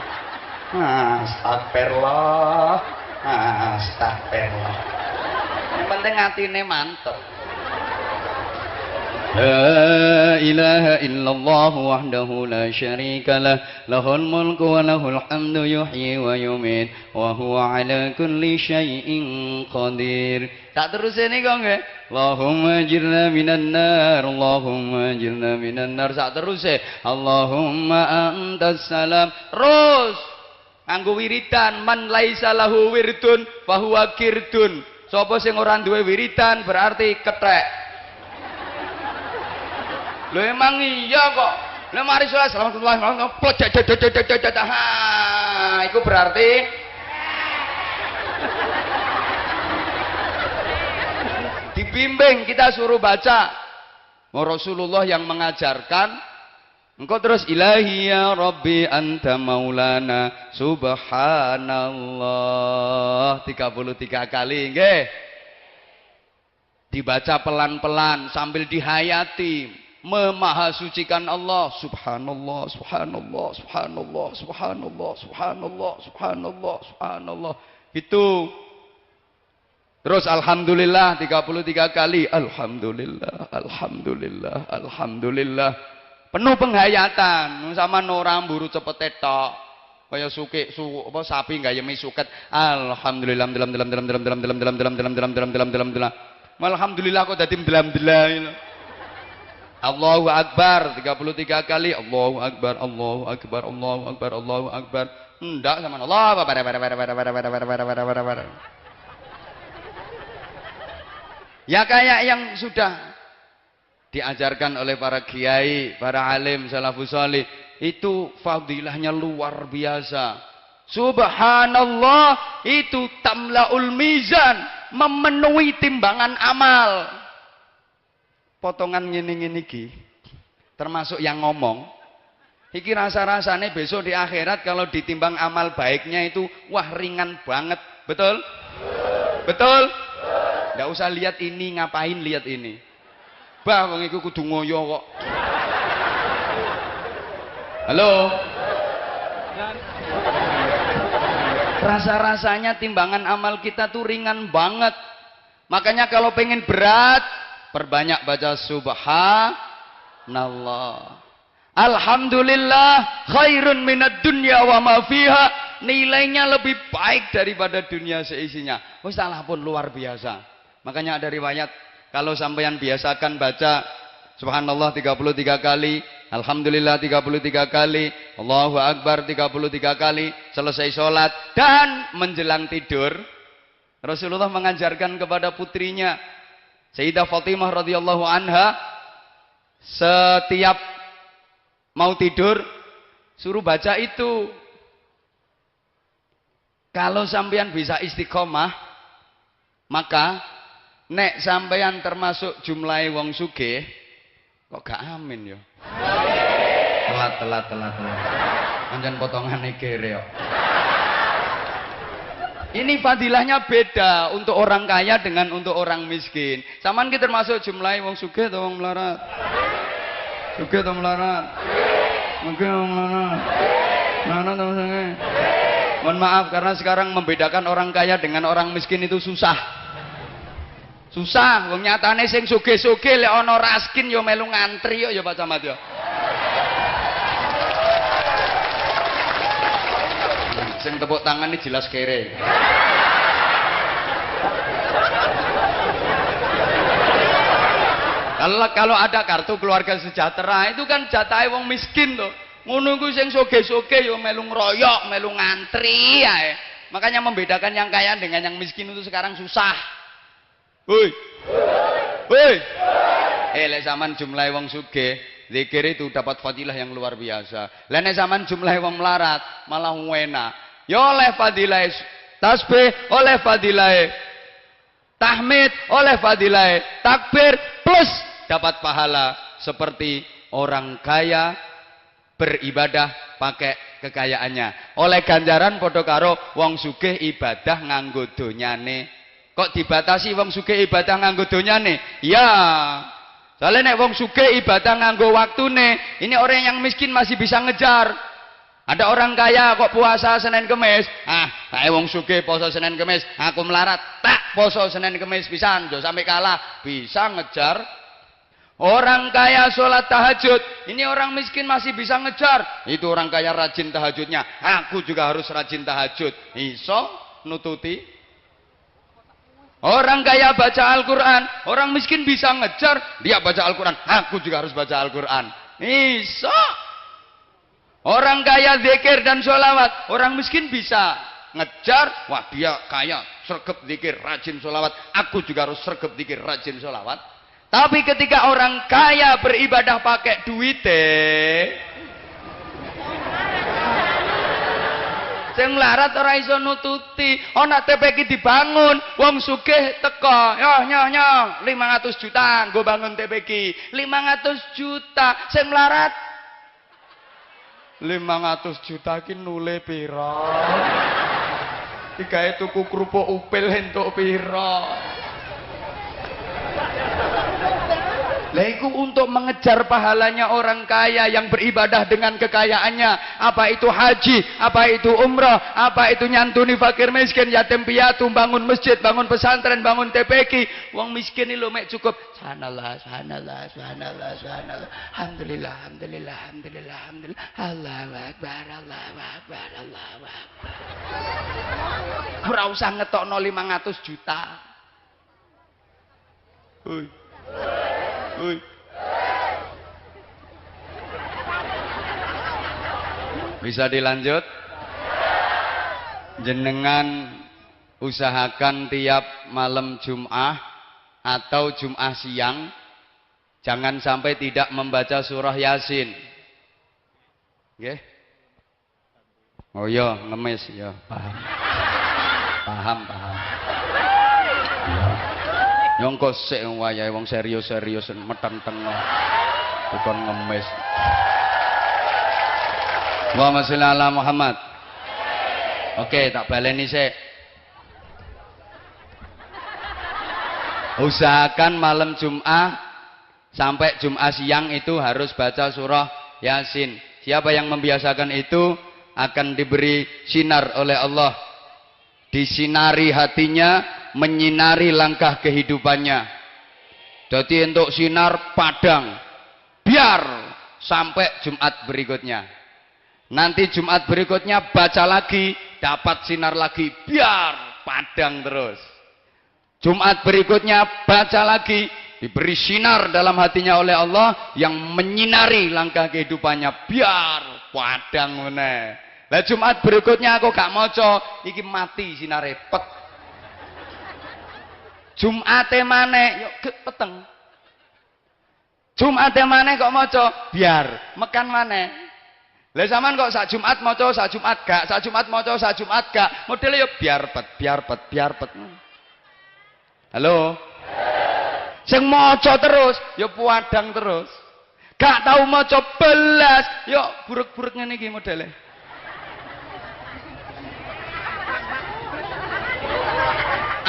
astagfirullah, astagfirullah. Yang penting hatine mantep. La ilaha illallah wahdahu la syarika lah, lahul mulku wa lahul hamdu yuhyi wa yumit wa huwa ala kulli syai'in qadir. Tak terus ini kok nggih? Allahumma ajirna minan nar, Allahumma ajirna minan nar. Tak terus Allahumma antas salam. Terus nganggo wiridan, man laisa lahu wirdun fahuwa kirdun. Sapa sing ora duwe wiridan berarti kethek. Lho emang iya kok. Lha mari salat salamualaikum ha, iku berarti dibimbing, kita suruh baca. Rasulullah yang mengajarkan. Engkau terus ilahi ya Rabbi anta maulana subhanallah 33 kali nggih. Dibaca pelan-pelan sambil dihayati. Memahasucikan Allah, subhanallah, subhanallah, subhanallah, subhanallah, subhanallah, subhanallah, subhanallah. Itu. Terus alhamdulillah 33 kali. Alhamdulillah, alhamdulillah, alhamdulillah. Penuh penghayatan. Sama orang buru cepet tok. Kaya suke apa sapi gayemi suket. Alhamdulillah alhamdulillah kok dadi mdelam-delam. Allahu Akbar 33 kali. Allahu Akbar, Allahu Akbar, Allahu Akbar, Allahu Akbar. Ndak sama Allah. Ya kayak yang sudah diajarkan oleh para kiai, para alim salafus salih. itu fadilahnya luar biasa. Subhanallah itu tamlaul mizan, memenuhi timbangan amal. Potongan ngene-ngene iki termasuk yang ngomong iki rasa-rasane besok di akhirat kalau ditimbang amal baiknya itu wah ringan banget. Betul? Betul? Nggak usah lihat ini, ngapain lihat ini. Bah wong iku kudu ngoyo kok. Halo? Rasa-rasanya timbangan amal kita tuh ringan banget. Makanya kalau pengen berat, perbanyak baca subhanallah. Alhamdulillah khairun minad dunya wa ma fiha. Nilainya lebih baik daripada dunia seisinya. Oh salah pun luar biasa. Makanya ada riwayat kalau sampeyan biasakan baca subhanallah 33 kali, alhamdulillah 33 kali, Allahu Akbar 33 kali, selesai sholat dan menjelang tidur, Rasulullah mengajarkan kepada putrinya Sayyidah Fatimah radhiyallahu anha, setiap mau tidur suruh baca itu. Kalau sampeyan bisa istiqomah, maka nek sampeyan termasuk jumlahe wong sugih, kok gak amin ya? Telat. Pancen potongane kere kok. Ini fadilahnya beda untuk orang kaya dengan untuk orang miskin. Saman ki termasuk jumlahe wong sugih atau wong melarat? Sugih atau melarat? Mungkin wong melarat. Melarat atau sugih? Mohon maaf karena sekarang membedakan orang kaya dengan orang miskin itu susah. Susah, wong nyatane sing sugih-sugih lek ana raskin ya melu ngantri ya Pak Camat ya. Sing tepuk tangan ini jelas kere. Kalau ada kartu keluarga sejahtera itu kan jatahe wong miskin loh. Ngono ku sing sugih-sugih ya melu ngeroyok, melu ngantri ae. Makanya membedakan yang kaya dengan yang miskin itu sekarang susah. Woi. Woi. Lek zaman jumlah wong sugih, zikir itu dapat fadilah yang luar biasa. Lek zaman jumlah wong melarat, malah wena. Ya oleh fadilah tasbih, oleh fadilah tahmid, oleh fadilah takbir plus dapat pahala seperti orang kaya beribadah pakai kekayaannya. Oleh ganjaran padha karo wong sugih ibadah nganggo donyane. Kok dibatasi wong sugih ibadah nganggo donyane? Ya. Soalnya nek wong sugih ibadah nganggo waktune, ini orang yang miskin masih bisa ngejar. Ada orang kaya kok puasa Senin Kemis, kae wong sugih poso Senin Kemis, aku melarat, tak poso Senin Kemis pisan, jo sampai kalah, bisa ngejar. Orang kaya sholat tahajud, ini orang miskin masih bisa ngejar. Itu orang kaya rajin tahajudnya, aku juga harus rajin tahajud. Iso nututi. Orang kaya baca Al-Quran, orang miskin bisa ngejar, dia baca Al-Quran, aku juga harus baca Al-Quran. Iso. Orang kaya zikir dan sholawat, orang miskin bisa ngejar, wah dia kaya, sergep zikir, rajin sholawat, aku juga harus sergep zikir, rajin sholawat. Tapi ketika orang kaya beribadah pakai duit, sing melarat ora iso nututi. Ana TPK dibangun, wong sugih teko, yo 500 juta nggo bangun TPK. 500 juta, sing melarat 500 juta ki nule pira? Digawe tuku kerupuk upil entuk pira? Lah iku untuk mengejar pahalanya orang kaya yang beribadah dengan kekayaannya. Apa itu haji, apa itu umrah, apa itu nyantuni fakir miskin, yatim piatu, bangun masjid, bangun pesantren, bangun TPK. Wong miskin ini lho mek cukup subhanallah, subhanallah, subhanallah, subhanallah. Alhamdulillah, alhamdulillah, alhamdulillah, alhamdulillah. Allahu akbar, Allahu akbar, Allahu akbar. Ora usah ngetokno 500 juta. Hoi. Uy. Bisa dilanjut? Jenengan usahakan tiap malam Jum'ah atau Jum'ah siang jangan sampai tidak membaca surah Yasin. Nggih. Oh iya, ngemis ya, paham. Paham. Ya. Nyongko sik wayahe wong serius-serius metenteng bukan ngemis. Allahumma sholli ala Muhammad. Oke, tak baleni sik. Usahakan malam Jumat sampai Jumat siang itu harus baca surah Yasin. Siapa yang membiasakan itu akan diberi sinar oleh Allah. Disinari hatinya, menyinari langkah kehidupannya. Jadi untuk sinar padang, biar sampai Jumat berikutnya. Nanti Jumat berikutnya baca lagi, dapat sinar lagi, biar padang terus. Jumat berikutnya baca lagi, diberi sinar dalam hatinya oleh Allah yang menyinari langkah kehidupannya, biar padang meneh. Lah Jumat berikutnya aku gak maca, iki mati sinare pet. Jumate maneh yo peteng. Jumate maneh kok maca, biar mekan maneh. Lah sampean kok sak Jumat maca, sak Jumat gak, sak Jumat maca, sak Jumat gak. Modele yo biar pet. Halo. Sing maca terus yo padang terus. Gak tau maca belas, yo buruk-buruk ngene iki modele.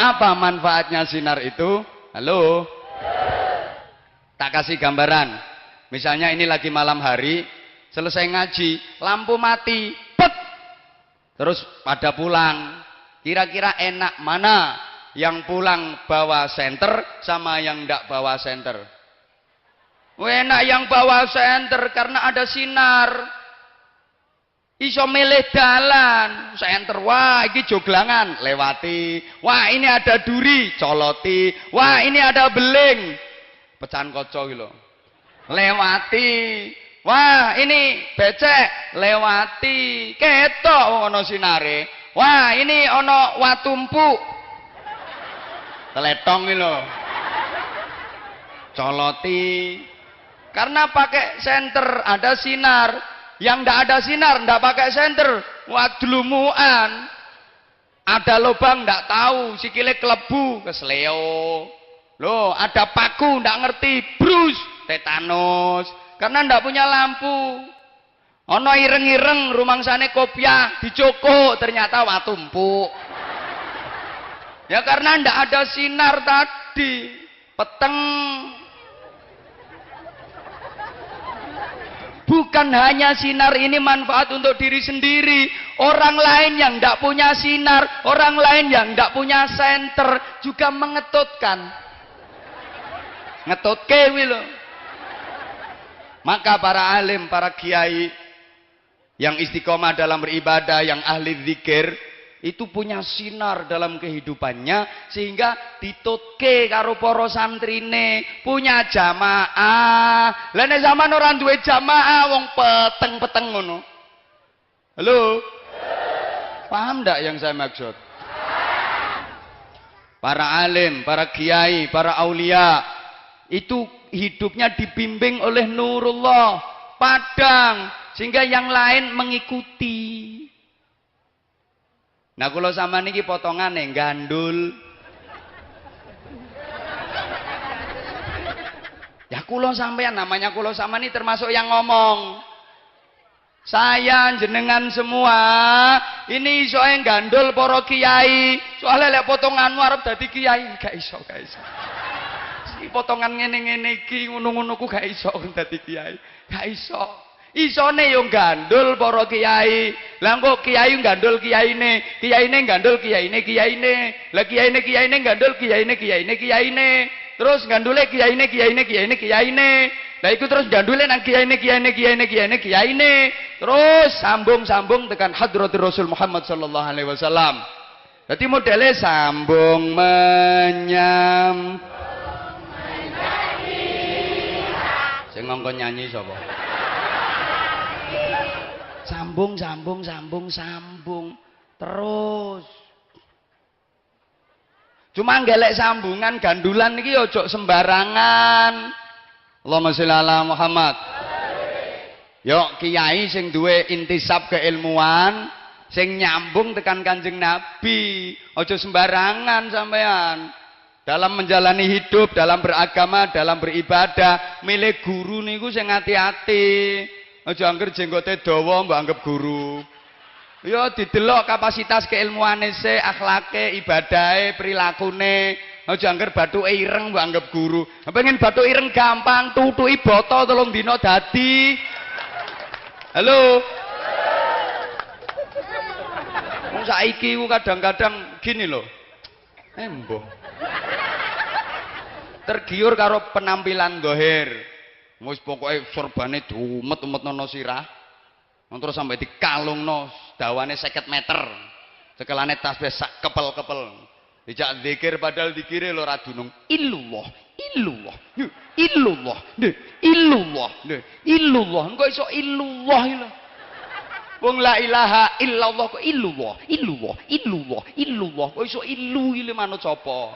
Apa manfaatnya sinar itu? Halo. Tak kasih gambaran. Misalnya ini lagi malam hari, selesai ngaji, lampu mati, pet. Terus pada pulang. Kira-kira enak mana yang pulang bawa senter sama yang ndak bawa senter? Enak yang bawa senter karena ada sinar. Iso milih dalan, senter, wah ini joglangan, lewati. Wah ini ada duri, coloti. Wah ini ada beling, pecahan kaca gitu. Lewati. Wah ini becek, lewati. Ketok ono sinare. Wah ini ono watu empuk, teletong gitu. Coloti. Karena pakai senter ada sinar. Yang ndak ada sinar, ndak pakai senter, wadlumuan. Ada lubang ndak tahu, sikile kelebu, kesleo. Loh, ada paku ndak ngerti, brus, tetanus. Karena ndak punya lampu. Ono ireng-ireng rumangsane kopiah, dicokok ternyata watu empuk. Ya karena ndak ada sinar tadi, peteng. Bukan hanya sinar ini manfaat untuk diri sendiri. Orang lain yang tidak punya sinar, orang lain yang tidak punya senter juga mengetutkan. Ngetutke kuwi lho. Maka para alim, para kiai yang istiqomah dalam beribadah, yang ahli zikir, itu punya sinar dalam kehidupannya sehingga ditutke karo para santrine, punya jamaah. Lah nek zaman orang duwe jamaah wong peteng-peteng ngono. Halo? Paham ndak yang saya maksud? Para alim, para kiai, para aulia itu hidupnya dibimbing oleh nurullah, padang, sehingga yang lain mengikuti. Nah kalau sama niki potongan nih gandul. Ya kulo sampean, namanya kulo sama nih termasuk yang ngomong. Saya jenengan semua ini soalnya gandul poro kiai. Soalnya lek potonganmu arep dadi kiai, gak iso. Si potongan ngene-ngene iki ngono-ngono ku gak iso dadi kiai. Gak iso. Isone yo gandul para kiai. Lah kok kiai gandul kiyaine gandul kiyaine. Lah kiyaine gandul kiyaine. Terus gandule kiyaine. Lah iku terus gandule nang kiyaine. Terus sambung tekan hadratur Rasul Muhammad sallallahu alaihi wasallam. Dadi modele sambung menyam. Sing ngongkon nyanyi sapa? Sambung terus. Cuma gelek sambungan gandulan iki ojo sembarangan. Allahumma sholli ala Muhammad. Yo kiai sing duwe intisab keilmuan, sing nyambung tekan Kanjeng Nabi. Ojo sembarangan sampean. Dalam menjalani hidup, dalam beragama, dalam beribadah, milih guru niku sing hati-hati. Ojo angger jenggote dawa mbok anggap guru. Yo didelok kapasitas keilmuane se, akhlake, ibadahe, prilakune. Ojo angger bathuke ireng mbok anggap guru. Pengen bathuk ireng gampang, tutuki boto 3 dina dadi. Halo. Wong saiki ku kadang-kadang gini loh. Embo. Tergiur karo penampilan dohir. Wis pokoke sorbane diumet-umetno sirah. Terus sampai dikalungno dawane 50 meter. Cekelane tasbih sak kepel-kepel. Dijak zikir padahal dikire lho ora dunung. Illallah, illallah, illallah, illallah, illallah. Engko iso illallah lho. Wong la ilaha illallah kok illallah, illallah, illallah, illallah. Kok iso illu iki manut sapa?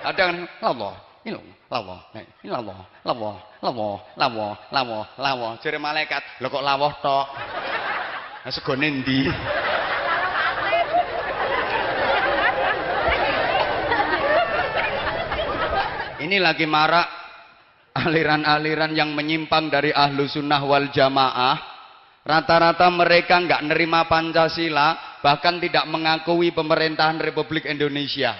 Kadang Allah, illallah, Allah, illallah, Allah, Allah, Allah, Allah, Allah. Jere malaikat, lho kok lawuh tok. Lah segone ndi? Ini lagi marak aliran-aliran yang menyimpang dari ahlu sunnah wal jamaah. Rata-rata mereka nggak nerima Pancasila, bahkan tidak mengakui pemerintahan Republik Indonesia.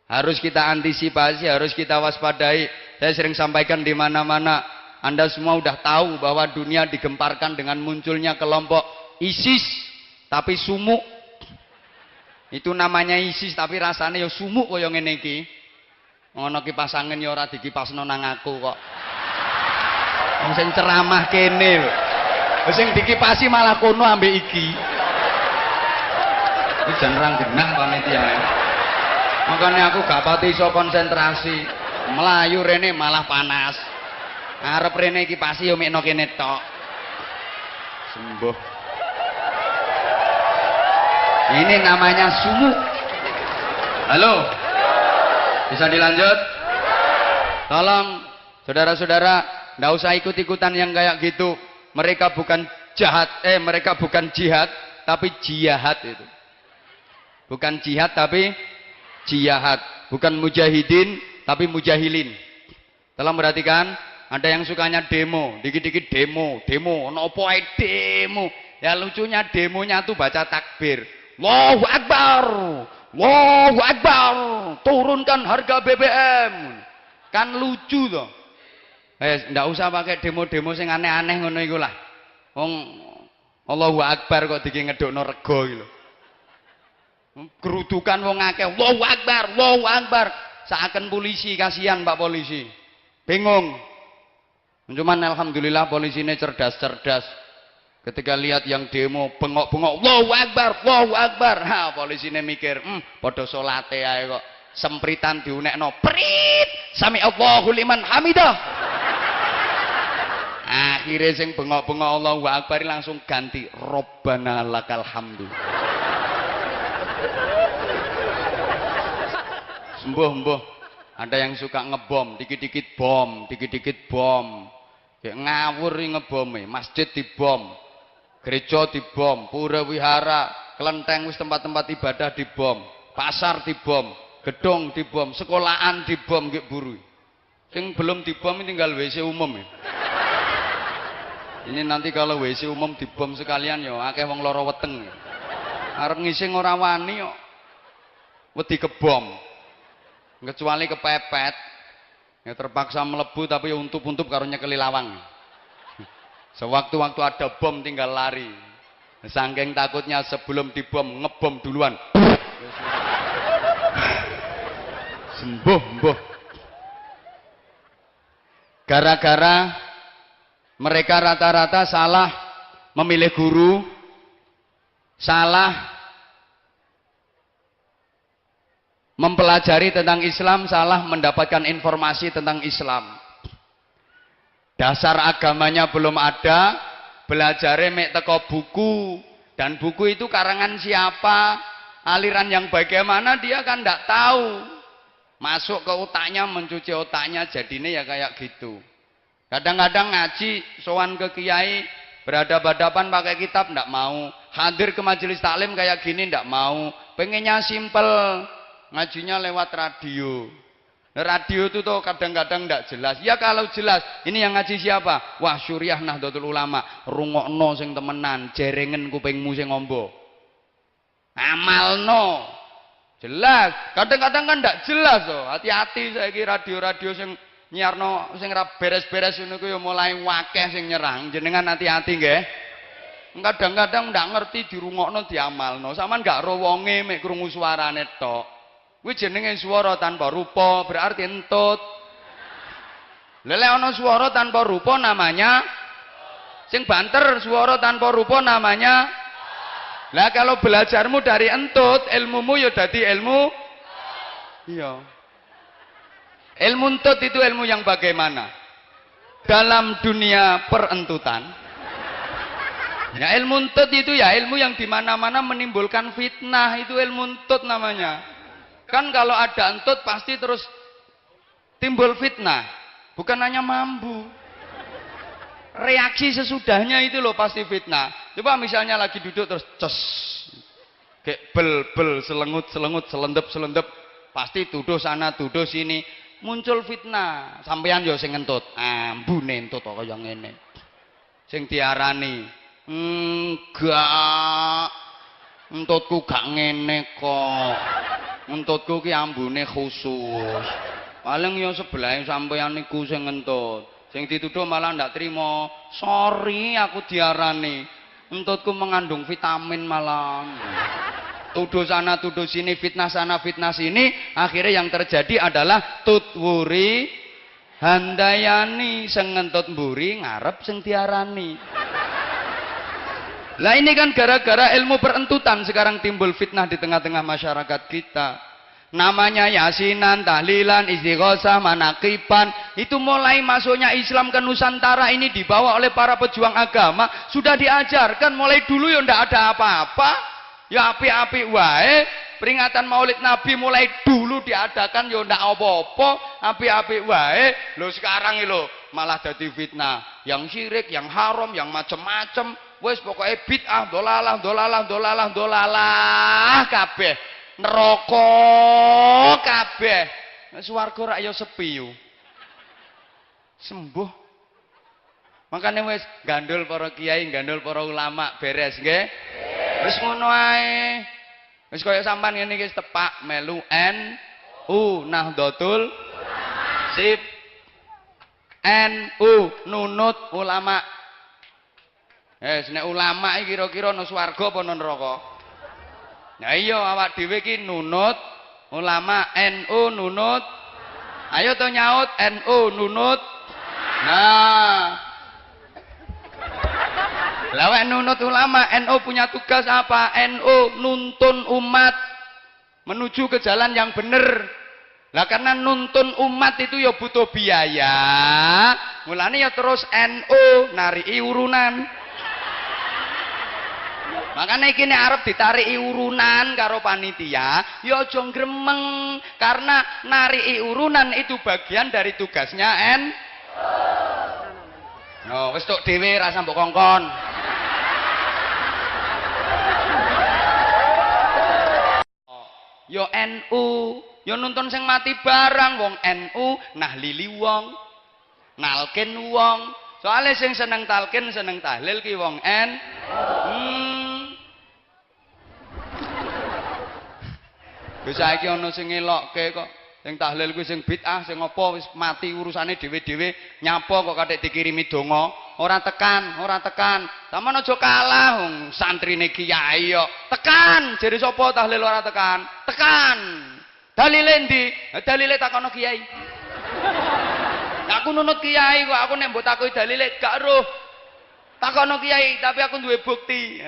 Harus kita antisipasi, harus kita waspadai. Saya sering sampaikan di mana-mana. Anda semua udah tahu bahwa dunia digemparkan dengan munculnya kelompok ISIS, tapi sumuk. Itu namanya ISIS, tapi rasanya ya sumuk kaya ngene iki. Ngono kipas angin ya ora dikipasno nang aku kok. Wong sing ceramah kene lho. Sing dikipasi malah kono ambek iki. Wis jan rang genah panitia. Makanya aku gak pati iso konsentrasi. Melayu rene malah panas. Arep rene kipasi yo mekno kene tok. Sembuh. Ini namanya sumuk. Halo. Bisa dilanjut? Tolong saudara-saudara, nggak usah ikut-ikutan yang kayak gitu. Mereka bukan jahat, mereka bukan jihad, tapi jihad itu. Bukan jihad tapi jihad. Bukan mujahidin tapi mujahilin. Tolong perhatikan, ada yang sukanya demo, dikit-dikit demo, nopo ae demo. Ya lucunya demonya tuh baca takbir. Allahu Akbar. Allahu Akbar, turunkan harga BBM. Kan lucu toh. Ndak usah pakai demo-demo sing aneh-aneh ngono iku lah. Wong Allahu Akbar kok diki ngedokno rego iki lho. Gerudukan wong akeh, Allahu Akbar, Allahu Akbar. Seakan polisi, kasihan Pak polisi. Bingung. Cuman alhamdulillah polisinya cerdas-cerdas. Ketika lihat yang demo bengok-bengok, Allahu Akbar, Allahu Akbar. Ha, polisine mikir, padha salate ae kok. Sempritan diunekno, prit. Sami Allahu liman hamidah. Akhirnya sing bengok-bengok Allahu Akbar langsung ganti Robbana lakal hamdu. Sembuh-sembuh. Ada yang suka ngebom, dikit-dikit bom, dikit-dikit bom. Kayak ngawur ngebome, masjid dibom. Gereja dibom, pura wihara, kelenteng wis tempat-tempat ibadah dibom, pasar dibom, gedung dibom, sekolahan dibom nggih buru. Sing belum dibom ini tinggal WC umum ya. Ini nanti kalau WC umum dibom sekalian yo akeh wong lara weteng. Arep ngising ora wani kok. Wedi kebom. Kecuali kepepet. Ya terpaksa melebu tapi untup-untup karo nyekeli lawang. Sewaktu-waktu ada bom tinggal lari. Saking takutnya sebelum dibom ngebom duluan. Sembuh. Gara-gara mereka rata-rata salah memilih guru, salah mempelajari tentang Islam, salah mendapatkan informasi tentang Islam. Dasar agamanya belum ada, belajarnya mek teko buku, dan buku itu karangan siapa, aliran yang bagaimana dia kan tidak tahu. Masuk ke otaknya, mencuci otaknya, jadinya ya kayak gitu. Kadang-kadang ngaji sowan ke kiai berhadapan-hadapan pakai kitab ndak mau. Hadir ke majelis taklim kayak gini ndak mau. Pengennya simpel, ngajinya lewat radio. Radio itu tuh kadang-kadang ndak jelas. Ya kalau jelas, ini yang ngaji siapa? Wah, Syuriah Nahdlatul Ulama. Rungokno sing temenan, jerengen kupingmu sing ngombo. Amalno. Jelas. Kadang-kadang kan ndak jelas loh. Hati-hati saiki radio-radio sing nyiarno sing ra beres-beres ngono ku ya mulai wakeh sing nyerang. Jenengan hati-hati nggih. Kadang-kadang ndak ngerti dirungokno diamalno. Saman gak ro wonge mek krungu suarane tok. Kuwi jenenge swara tanpa rupa, berarti entut. Lele ana swara tanpa rupa namanya sing banter, swara tanpa rupa namanya. Lah kalau belajarmu dari entut, ilmumu ya dadi ilmu. Iya. Ilmu entut itu ilmu yang bagaimana? Dalam dunia perentutan. Ya ilmu entut itu ya ilmu yang dimana-mana menimbulkan fitnah, itu ilmu entut namanya. Kan kalau ada entut pasti terus timbul fitnah. Bukan hanya mambu. Reaksi sesudahnya itu loh pasti fitnah. Coba misalnya lagi duduk terus ces. Kayak bel selengut selendep. Pasti tuduh sana tuduh sini. Muncul fitnah. Sampeyan yo sing ngentut. Ambune entut kok kaya ngene. Sing diarani, enggak. Entutku gak ngene kok. Entutku ki ambune khusus. Paling ya sebelah sampeyan niku sing ngentut. Sing dituduh malah ndak trimo. Sorry aku diarani. Entutku mengandung vitamin malah. Tuduh sana tuduh sini, fitnah sana fitnah sini, akhirnya yang terjadi adalah tutwuri handayani, sing ngentut mburi ngarep sing diarani. Lah ini kan gara-gara ilmu perentutan sekarang timbul fitnah di tengah-tengah masyarakat kita. Namanya yasinan, tahlilan, istighosah, manakiban. Itu mulai masuknya Islam ke Nusantara ini dibawa oleh para pejuang agama. Sudah diajarkan mulai dulu ya ndak ada apa-apa. Ya api-api wae. Peringatan Maulid Nabi mulai dulu diadakan ya ndak apa-apa. Api-api wae. Loh sekarang ini malah jadi fitnah. Yang syirik, yang haram, yang macem-macem. Wes pokoknya bid'ah, dolalah kabeh. Neraka kabeh. Swarga rak ya sepi yo. Sembuh. Makane wis gandul para kiai, gandul para ulama beres nggih. Wis ngono ae. Wis kaya sampean ngene iki tepak melu NU Nahdlatul Sip. NU nunut ulama. Nek ulama iki kira-kira nang swarga apa nang neraka? Nah iya awak dhewe iki nunut ulama, NU nunut. Ayo to nyaut NU nunut. Nah. Lawak nunut ulama, NU punya tugas apa? NU nuntun umat menuju ke jalan yang benar. Lah karena nuntun umat itu ya butuh biaya. Mulane ya terus NU narii urunan. Makanya iki nek arep ditariki urunan karo panitia, ya aja gremeng karena nariki urunan itu bagian dari tugasnya No, wis tok dhewe ra mbok kongkon. Yo NU, yo nuntun sing mati barang wong NU nahlili wong, nalkin wong. Soale sing seneng talkin, seneng tahlil ki wong Wis saiki ana sing ngelokke kok. Sing tahlil kuwi sing bid'ah, sing apa wis mati urusane dhewe-dhewe, nyapa kok katik dikirimi donga. Ora tekan. Sampeyan aja kalah wong santrine kiai kok. Tekan, jere sapa tahlil ora tekan? Tekan. Dalile ndi? Dalile takono kiai. Aku nunut kiai kok, aku nek mbok takoki dalile gak roh. Takono kiai, tapi aku duwe bukti.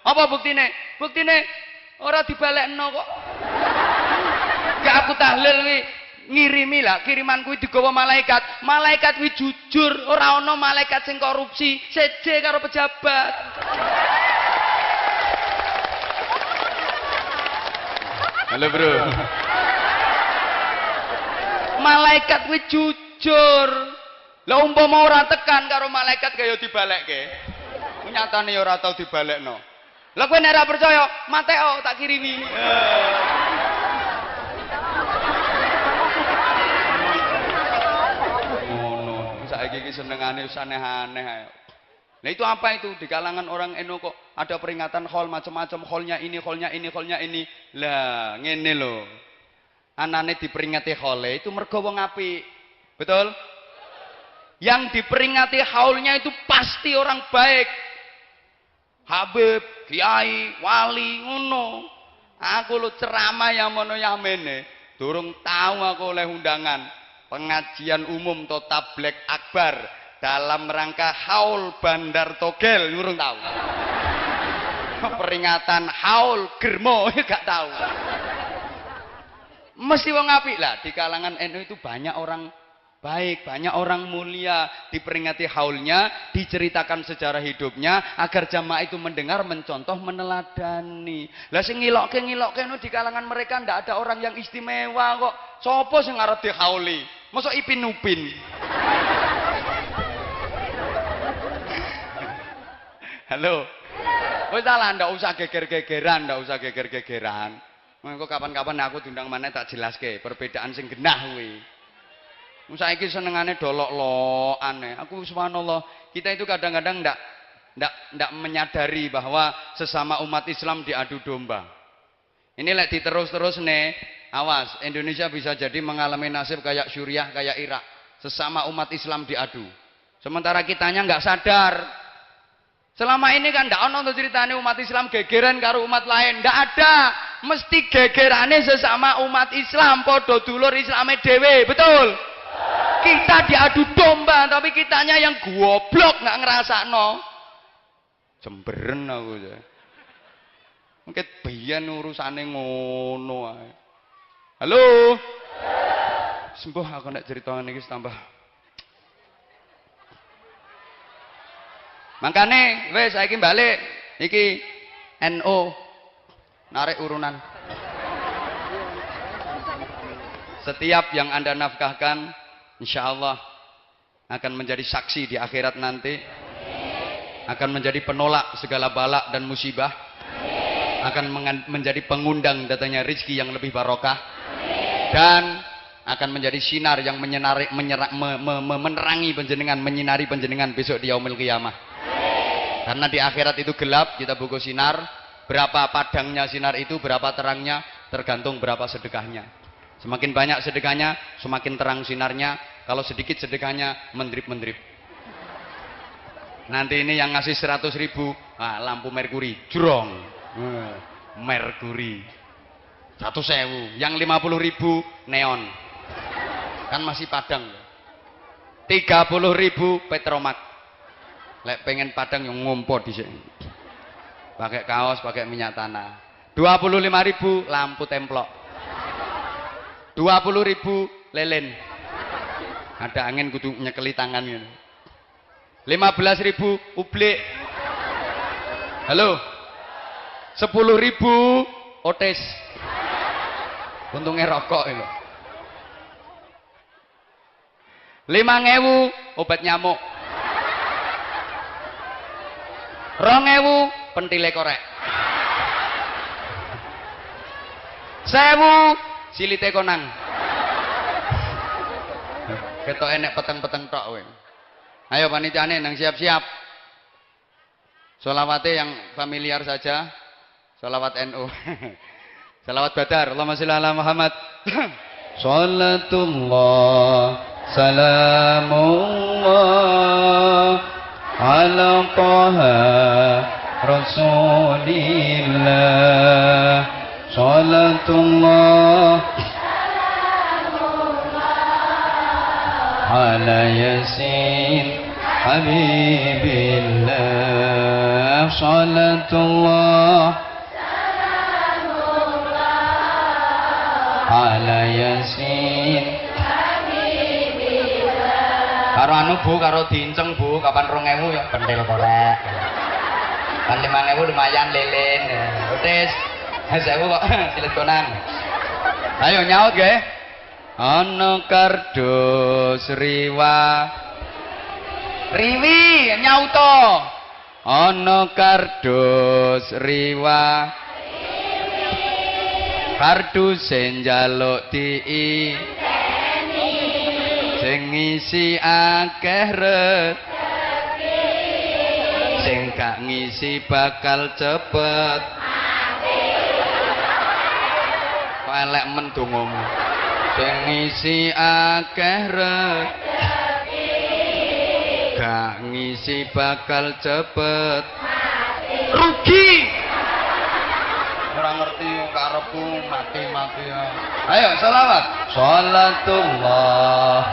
Apa buktine? Buktine ora dibalekno kok. Gak aku tahlil kuwi ngirimi lah, kiriman kuwi digawa malaikat. Malaikat kuwi jujur, ora ana malaikat sing korupsi, seje karo pejabat. Halo, Bro. Malaikat kuwi jujur. Lah umpama ora tekan karo malaikat kaya dibalekke. Nyatane ya ora tau dibalekno. Lah kowe nek ora percaya, Mateo tak kirimi. Ngono, saiki iki senengane wis aneh-aneh ae. Nah itu apa itu? Di kalangan orang NU kok ada peringatan haul macam-macam, haulnya ini, haulnya ini, haulnya ini. Lah, ngene lho. Anane diperingati haule itu mergo wong apik. Betul? Yang diperingati haulnya itu pasti orang baik. Habib, kiai, wali, ngono. Aku lu ceramah yang mono yamene. Durung tahu aku oleh undangan pengajian umum atau tablek akbar dalam rangka haul Bandar Togel, durung tahu. Peringatan haul Germo gak tahu. Mesti wong apik lah, di kalangan NU itu banyak orang baik, banyak orang mulia, diperingati haulnya, diceritakan sejarah hidupnya agar jamaah itu mendengar, mencontoh, meneladani. Lah sing ngilokke nu di kalangan mereka ndak ada orang yang istimewa kok. Sopo sing arep dihauli? Mosok Ipin Upin. Halo. Wis lah ndak usah geger-gegeran, ndak usah geger-gegeran. Mengko kapan-kapan aku diundang maneh tak jelaske perbedaan sing genah kuwi. Saiki senengane dolok-lokan. Aku subhanallah, kita itu kadang-kadang ndak menyadari bahwa sesama umat Islam diadu domba. Ini lek diterus-terus nih, awas Indonesia bisa jadi mengalami nasib kayak Suriah, kayak Irak. Sesama umat Islam diadu. Sementara kitanya nggak sadar. Selama ini kan ndak ono ceritane umat Islam gegeran karo umat lain, ndak ada. Mesti gegerane sesama umat Islam, padha dulur Islame dhewe, betul? Kita diadu domba, tapi kitanya yang goblok nggak ngerasakno. Jemberen aku ya. Mungkin biyen urusane ngono ae. Halo. Sembuh aku nek cerita ngene iki tambah. Makane wis saiki balik iki NU narik urunan. Setiap yang Anda nafkahkan insya Allah akan menjadi saksi di akhirat nanti, akan menjadi penolak segala balak dan musibah, akan menjadi pengundang datangnya rezeki yang lebih barokah, dan akan menjadi sinar yang menerangi penjenengan, menyinari penjenengan besok di yaumil qiyamah. Karena di akhirat itu gelap, kita buku sinar. Berapa padangnya sinar itu, berapa terangnya, tergantung berapa sedekahnya. Semakin banyak sedekahnya, semakin terang sinarnya. Kalau sedikit sedekahnya, mendrip-mendrip. Nanti ini yang ngasih 100.000, lampu merkuri, jrong. Merkuri. 100.000. Yang 50.000, neon. Kan masih padang. 30.000, petromak. Lek pengen padang yang ngumpul di sini. Pakai kaos, pakai minyak tanah. 25.000, lampu templok. 20.000 lelen. Ada angin kudu nyekeli tangan gitu. 15.000 ublik. Halo. 10.000 otes. Untungnya rokok itu. 5.000 obat nyamuk. 2.000 pentile korek. 1.000 silite konang. Ketok enek peteng-peteng tok kowe. Ayo panitiane nang siap-siap. Sholawate yang familiar saja. Sholawat NU. Sholawat Badar. Allahumma sholli ala Muhammad. Salatullah salamullah ala taha rasulillah. Salatullah ala yasin habibillah. Salatullah ala yasin habibillah. Karo anu Bu, karo diinceng Bu, kapan 2.000 ya pentil korek. Kan 5.000 lumayan lilin. Utis 1.000 kok silet konang. Ayo nyaut nggih. Ana kardus riwa Riwi nyauto. Ana kardus riwa. Kardus sing njaluk diinteni. Sing ngisi akeh rezeki. Sing gak ngisi bakal cepet mati. Kok elek men dongamu. Sing ngisi akeh rezeki. Gak ngisi bakal cepet mati. Rugi. Ora ngerti karepku mati-mati ya. Ayo selawat. Salatullah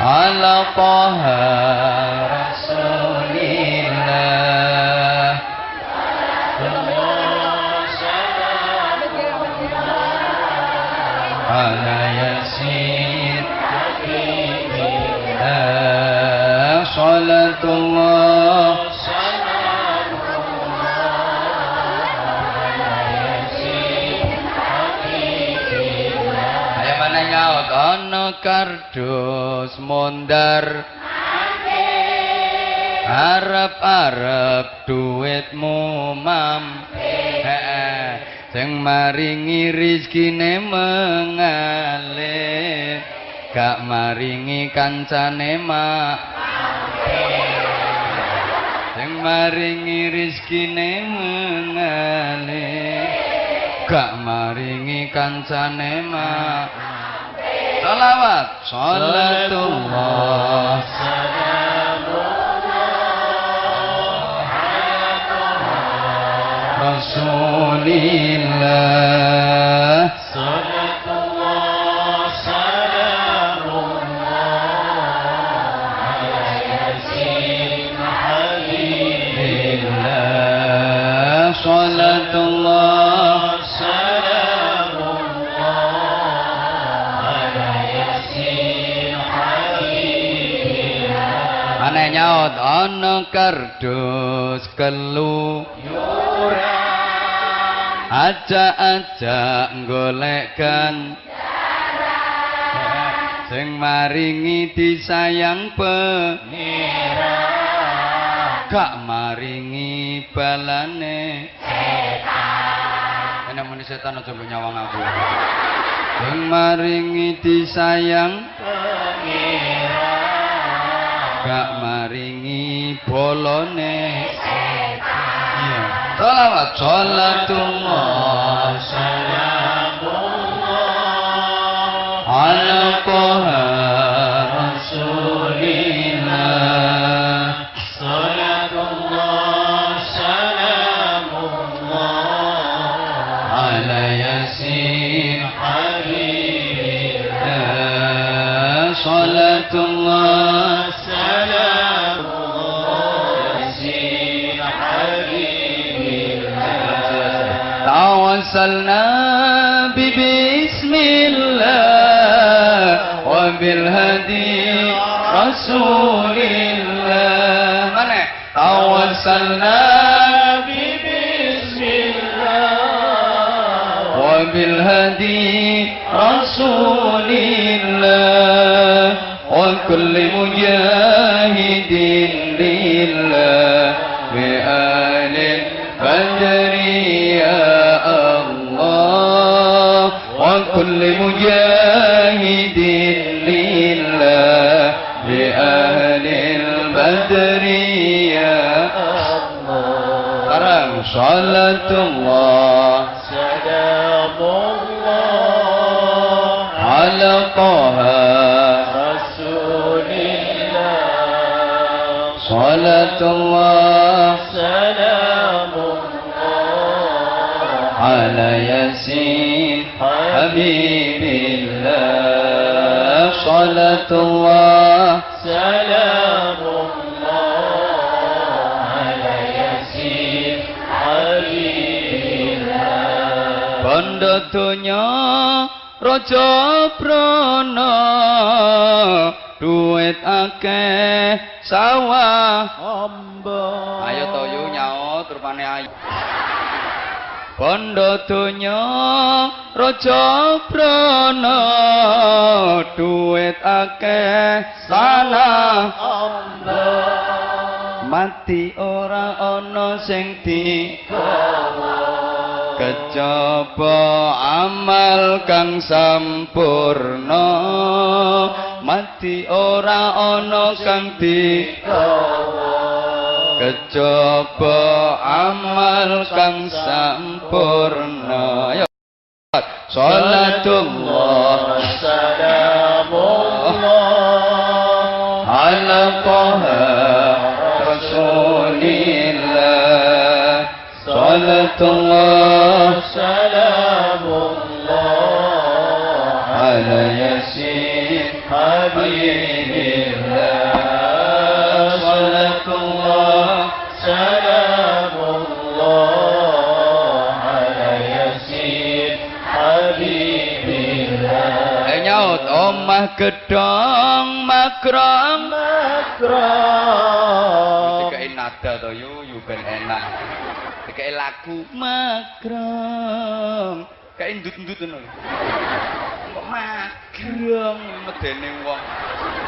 ala Taha Rasulillah. Ala Yasin Habibillah. Salatullah nyaut ana kardus mondar arep-arep duitmu mampir sing maringi rezekine mengalir gak maringi kancane mampir sing maringi rezekine mengalir gak maringi kancane mampir. Salawat. Salatullah Rasulillah. Salatullah salamullah Yasin Habibillah. Salatullah nyaut ana kardus keluyuran ajak-ajak golekkan sing maringi disayang pengira gak maringi balane setan enak muni setan aja mbok nyawang aku sing maringi disayang pengira gak maringi bolone setan. Salawat. Salatullah salamullah ala Taha Rasulillah. Salatullah salamullah ala Yasin Habibillah. Salatullah tawassalna bismillah wa bil hadi rasulillah. Mana? Tawassalna bismillah wa bil hadi rasulillah wa kulli mujahidin lillah bi alil badri ya Allah wa kulli mujahidin lillah bi alil badri ya Allah. Sekarang salatullah salamullah ala Taha Rasulillah. Salatullah salamullah ala Yasin Habibillah. Salatullah salamullah ala Yasin Habibillah. Bondo donya raja prana duit akeh sawah amba. Ayo to yu nyaut rupane ayu. Bondo donya raja prana duit akeh sana Allah mati ora ana sing digawa kejaba amal kang sampurna mati ora ana kang digawa kejaba amal kang sampurna. Ayo salatullah salamullah ala taha rasulillah salatullah salamullah ala yasin habibillah salatullah salamullah ala yasin habibillah. Nyaut omah gedong makrong dikai nada to yu ben enak dikai lagu makrong kayak ndut-ndut ngono kok makrong medene wong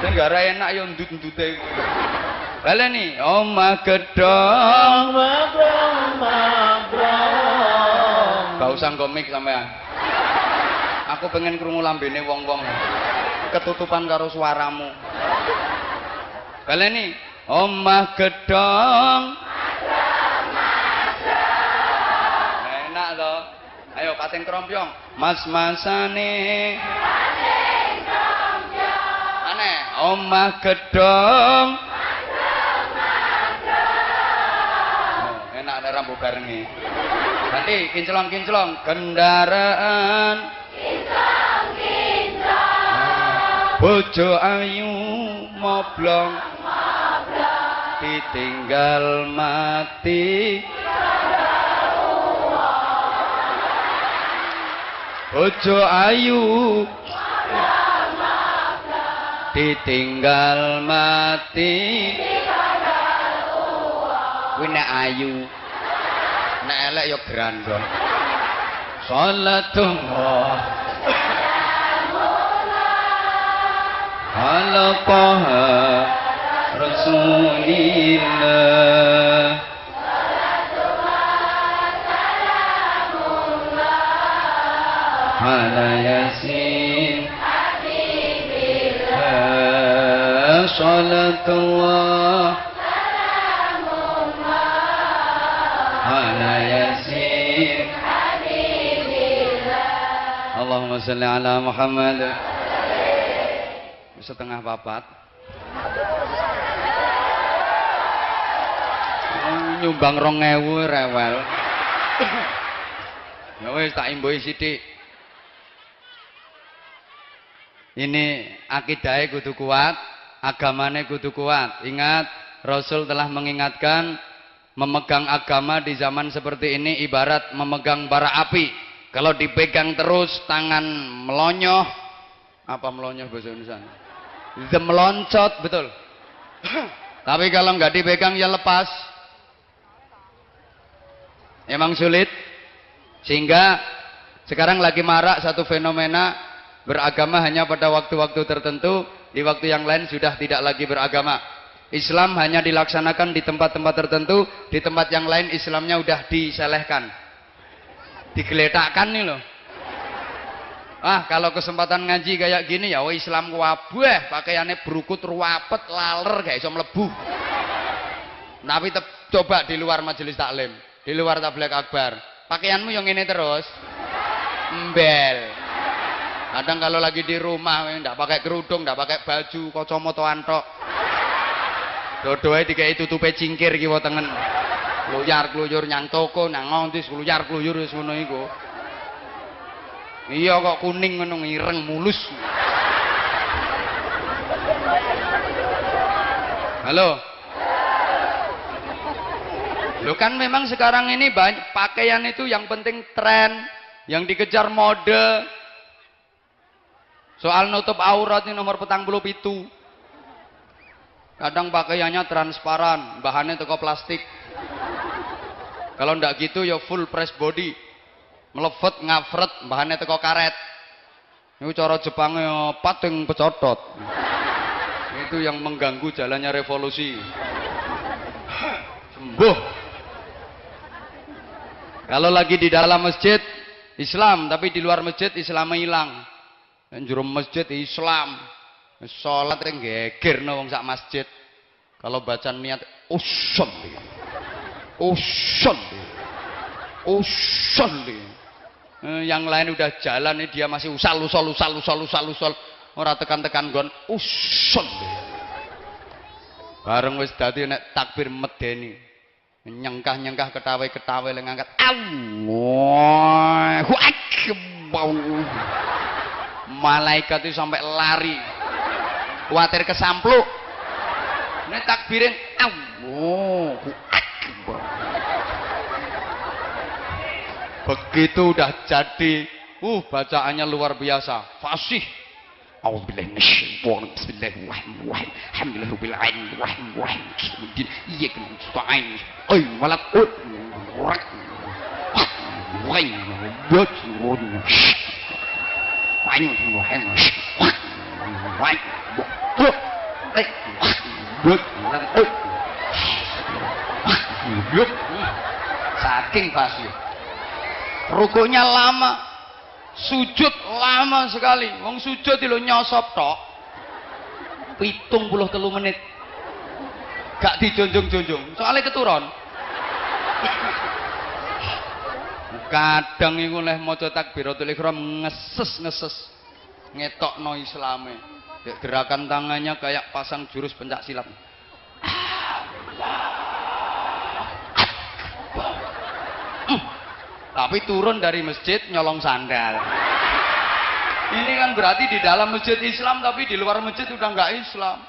sing gara enak ya ndut-ndute baleni omah gedong makrong gak usah komik sampean aku pengen krungu lambene wong-wong ketutupan karo suaramu baleni omah gedong enak to ayo pating krompyong mas-masane aneh omah gedong enak ada rambu barengi nanti kinclong-kinclong kendaraan bojo ayu moblong ditinggal mati bojo ayu ditinggal mati kuwi nek ayu nek elek ya grandong salatullah ala taha rasulillah ala yasin habibillah salatullah ala yasin habibillah Allahumma sholli ala Muhammad setengah papat nyumbang 2000 rewel ya wis tak imboi sithik ini akidahnya kudu kuat agamanya kudu kuat ingat Rasul telah mengingatkan memegang agama di zaman seperti ini ibarat memegang bara api kalau dipegang terus tangan melonyoh apa melonyoh bahasa Indonesia meloncot betul tapi kalau nggak dipegang ya lepas emang sulit sehingga sekarang lagi marak satu fenomena beragama hanya pada waktu-waktu tertentu di waktu yang lain sudah tidak lagi beragama Islam hanya dilaksanakan di tempat-tempat tertentu di tempat yang lain Islamnya udah diselehkan digeletakkan nih loh kalau kesempatan ngaji kayak gini ya Islam kabeh pakaiannya berukut ruwapet laler gak iso mlebu tapi coba di luar majelis taklim di luar tabligh akbar pakaianmu yang ini terus embel kadang kalau lagi di rumah ndak pakai kerudung ndak pakai baju kacamataan tok dodoe dikai tutupe cingkir kiwa tengen kluyar-kluyur nyang toko nang ngontis kluyar-kluyur wis ngono iku iya kok kuning ngono ireng mulus halo lo kan memang sekarang ini banyak pakaian itu yang penting tren yang dikejar mode soal nutup aurat ini nomor 47 kadang pakaiannya transparan bahannya toko plastik kalau ndak gitu ya full press body Mlebet ngafret mbahane teko karet. Niku cara Jepangnya pating pecotot. Itu yang mengganggu jalannya revolusi. Sembuh. Kalau lagi di dalam masjid Islam, tapi di luar masjid Islamnya hilang. Jero masjid Islam. Salat gegerno wong sak masjid. Kalau baca niat usolli. Usolli. Usolli. Yang lain udah jalan dia masih usal. Ora tekan-tekan gon usolli. Bareng wis dadi nek takbir medeni. Nyengkah-nyengkah ketawe-ketawe le ngangkat Allahu Akbar. Malaikat itu sampai lari. Kuatir kesampluk. Nek takbirin Allahu Akbar. Begitu udah jadi, bacaannya luar biasa, fasih. A'udzubillahi minasyaitonir rajim. Bismillahirrahmanirrahim. Alhamdulillahirabbil alamin. Arrahmanirrahim. Iyyaka na'budu wa iyyaka saking fasih. Rukunya lama, sujud lama sekali. Wong sujud lho nyosop tok 73 menit. Gak dijonjong-jonjong, soalnya keturun. Kadang iku leh maca takbiratul ihram ngeses ngetokno islame. Gerakan tangannya kayak pasang jurus pencak silat. Tapi turun dari masjid nyolong sandal. Ini kan berarti di dalam masjid Islam, tapi di luar masjid udah nggak Islam.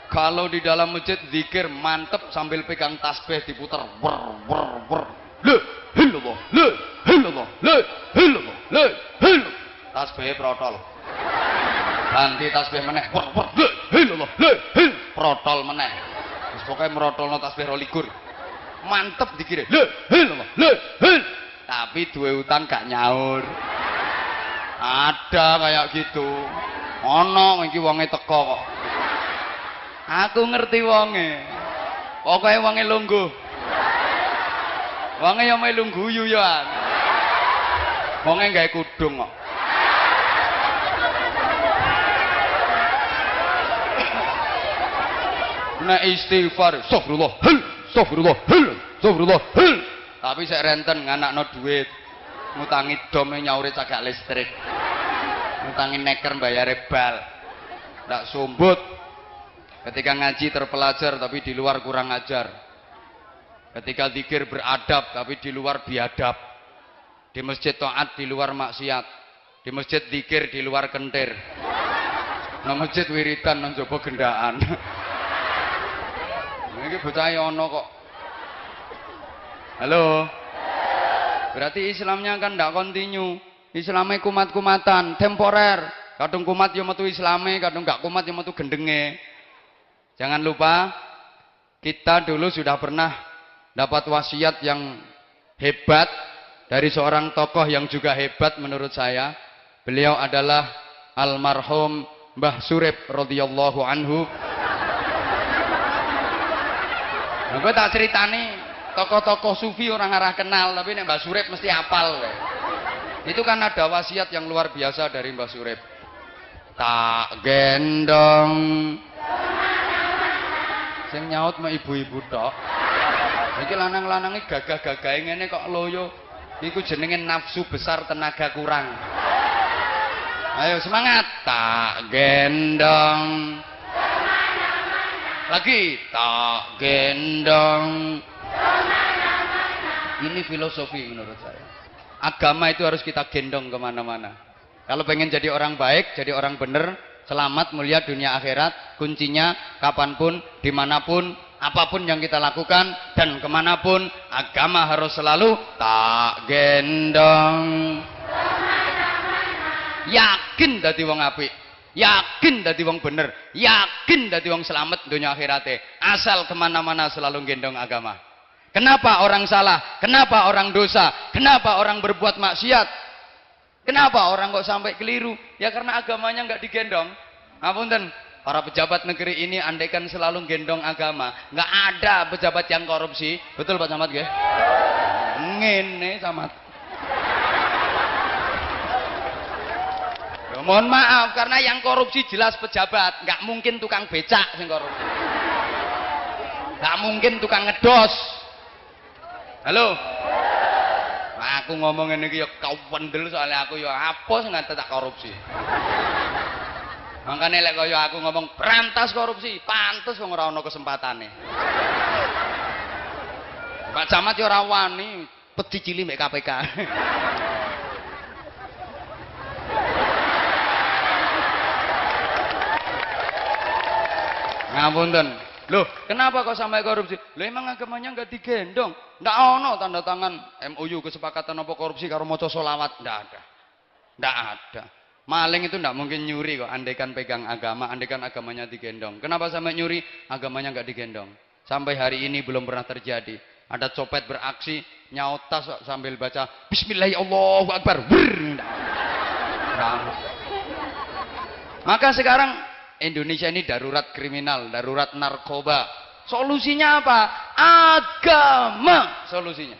Kalau di dalam masjid zikir mantep sambil pegang tasbih diputar wer. La ilallah, la ilallah, la ilallah, la ilallah. Tasbih protol. Ganti tasbih meneh wer la ilallah, la protol meneh. Wis pokoke merotolno tasbih 22. Mantep dikira la ilallah, la tapi duwe utang gak nyaur. Ada kayak gitu. Ono iki wonge teko kok. Aku ngerti wonge. Pokoke wonge lungguh. Wonge yo melu guyu yo. Wonge gawe kudung kok. Nek istighfar, astagfirullah, astagfirullah, astagfirullah. Tapi saya renten nganakno duit, ngutangi dome nyaure cagak listrik, ngutangi neker bayare bal, ndak sumbut. Ketika ngaji terpelajar tapi di luar kurang ajar. Ketika zikir beradab tapi di luar biadab. Di masjid taat di luar maksiat. Di masjid zikir di luar kentir. Nang masjid wiridan nang jaba gendaan. Iki bocah ono kok. Halo. Berarti Islamnya kan tidak kontinu. Islamnya kumat-kumatan, temporer. Kadung kumat yo metu Islame, kadung gak kumat yo metu gendenge. Jangan lupa kita dulu sudah pernah dapat wasiat yang hebat dari seorang tokoh yang juga hebat menurut saya. Beliau adalah almarhum Mbah Surip radhiyallahu anhu. Gue tak ceritani tokoh-tokoh sufi orang arah kenal, tapi nek Mbah Surip mesti hafal. Itu kan ada wasiat yang luar biasa dari Mbah Surip. Tak gendong. Sing nyaut mah ibu-ibu tok. Iki lanang-lanange gagah-gagahe ngene kok loyo. Iku jenenge nafsu besar tenaga kurang. Ayo semangat. Tak gendong. Lagi tak gendong. Ini filosofi menurut saya. Agama itu harus kita gendong kemana-mana. Kalau pengen jadi orang baik, jadi orang benar, selamat, mulia dunia akhirat, kuncinya kapanpun, dimanapun, apapun yang kita lakukan, dan kemanapun, agama harus selalu tak gendong. Yakin dadi wong apik, yakin dadi wong bener, yakin dadi wong selamat dunia akhirate. Asal kemana-mana selalu gendong agama. Kenapa orang salah? Kenapa orang dosa? Kenapa orang berbuat maksiat? Kenapa orang kok sampai keliru? Ya karena agamanya nggak digendong. Ngapunten, para pejabat negeri ini andaikan selalu gendong agama, nggak ada pejabat yang korupsi. Betul Pak Camat nggih? Ngene Camat. Ya, mohon maaf karena yang korupsi jelas pejabat, nggak mungkin tukang becak sing korupsi. Nggak mungkin tukang ngedos. Halo. Nah, aku ngomong ini ya kau pendel soalnya aku ya apa sing tak korupsi. Makanya lek kaya aku ngomong berantas korupsi, pantes wong ora ana kesempatane. Pak Camat ya ora wani pedi cili mek KPK. Ngapunten. Loh, kenapa kok sampai korupsi? Loh, emang agamanya nggak digendong? Nggak ono tanda tangan MOU kesepakatan apa korupsi karo maca selawat? Nggak ada. Nggak ada. Maling itu nggak mungkin nyuri kok, andaikan pegang agama, andaikan agamanya digendong. Kenapa sampai nyuri? Agamanya nggak digendong. Sampai hari ini belum pernah terjadi. Ada copet beraksi, nyaut tas sambil baca Bismillahirrahmanirrahim. Maka sekarang Indonesia ini darurat kriminal, darurat narkoba. Solusinya apa? Agama solusinya.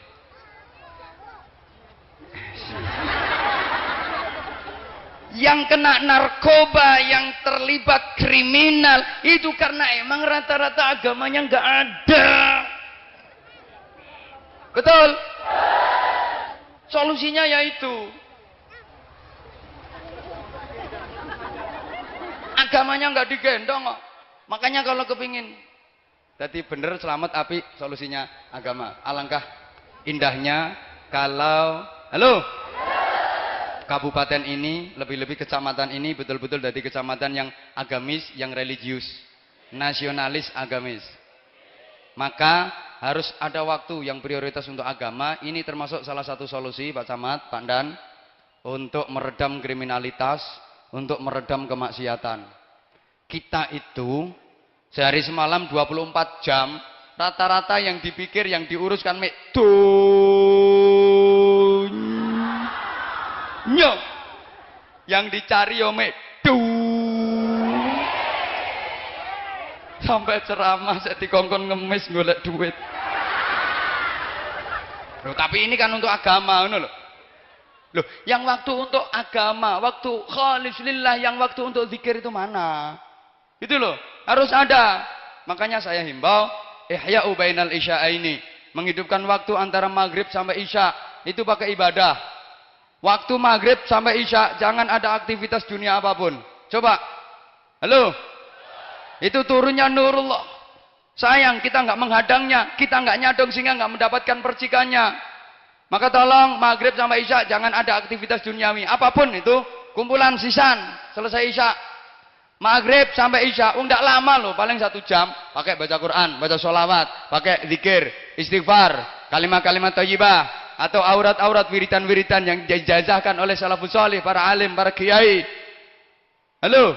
Yang kena narkoba, yang terlibat kriminal, itu karena emang rata-rata agamanya nggak ada. Betul? Solusinya yaitu agamanya nggak digendong kok. Makanya kalau kepingin jadi bener selamat api, solusinya agama. Alangkah indahnya kalau kabupaten ini, lebih-lebih kecamatan ini betul-betul dari kecamatan yang agamis, yang religius, nasionalis agamis. Maka harus ada waktu yang prioritas untuk agama. Ini termasuk salah satu solusi Pak Camat, Pak Dan, untuk meredam kriminalitas, untuk meredam kemaksiatan. Kita itu sehari semalam 24 jam, rata-rata yang dipikir, yang diuruskan dunya, yang dicari yo sampai ceramah saya dikongkon ngemis golek duit. Loh, tapi ini kan untuk agama, ngono loh. Loh, yang waktu untuk agama, waktu khalis lillah, yang waktu untuk zikir itu mana? Itu loh, harus ada. Makanya saya himbau, ihya'u bainal isya'aini, menghidupkan waktu antara maghrib sampai isya, itu pakai ibadah. Waktu maghrib sampai isya, jangan ada aktivitas dunia apapun. Coba, halo, itu turunnya nurullah. Sayang, kita nggak menghadangnya, kita nggak nyadong sehingga nggak mendapatkan percikannya. Maka tolong maghrib sampai isya jangan ada aktivitas duniawi apapun itu, kumpulan sisan selesai isya. Maghrib sampai isya, nggak lama loh, paling 1 jam, pakai baca Quran, baca sholawat, pakai zikir, istighfar, kalimat-kalimat thayyibah, atau aurat-aurat wiritan-wiritan yang dijazahkan oleh salafus salih, para alim, para kiai. Halo?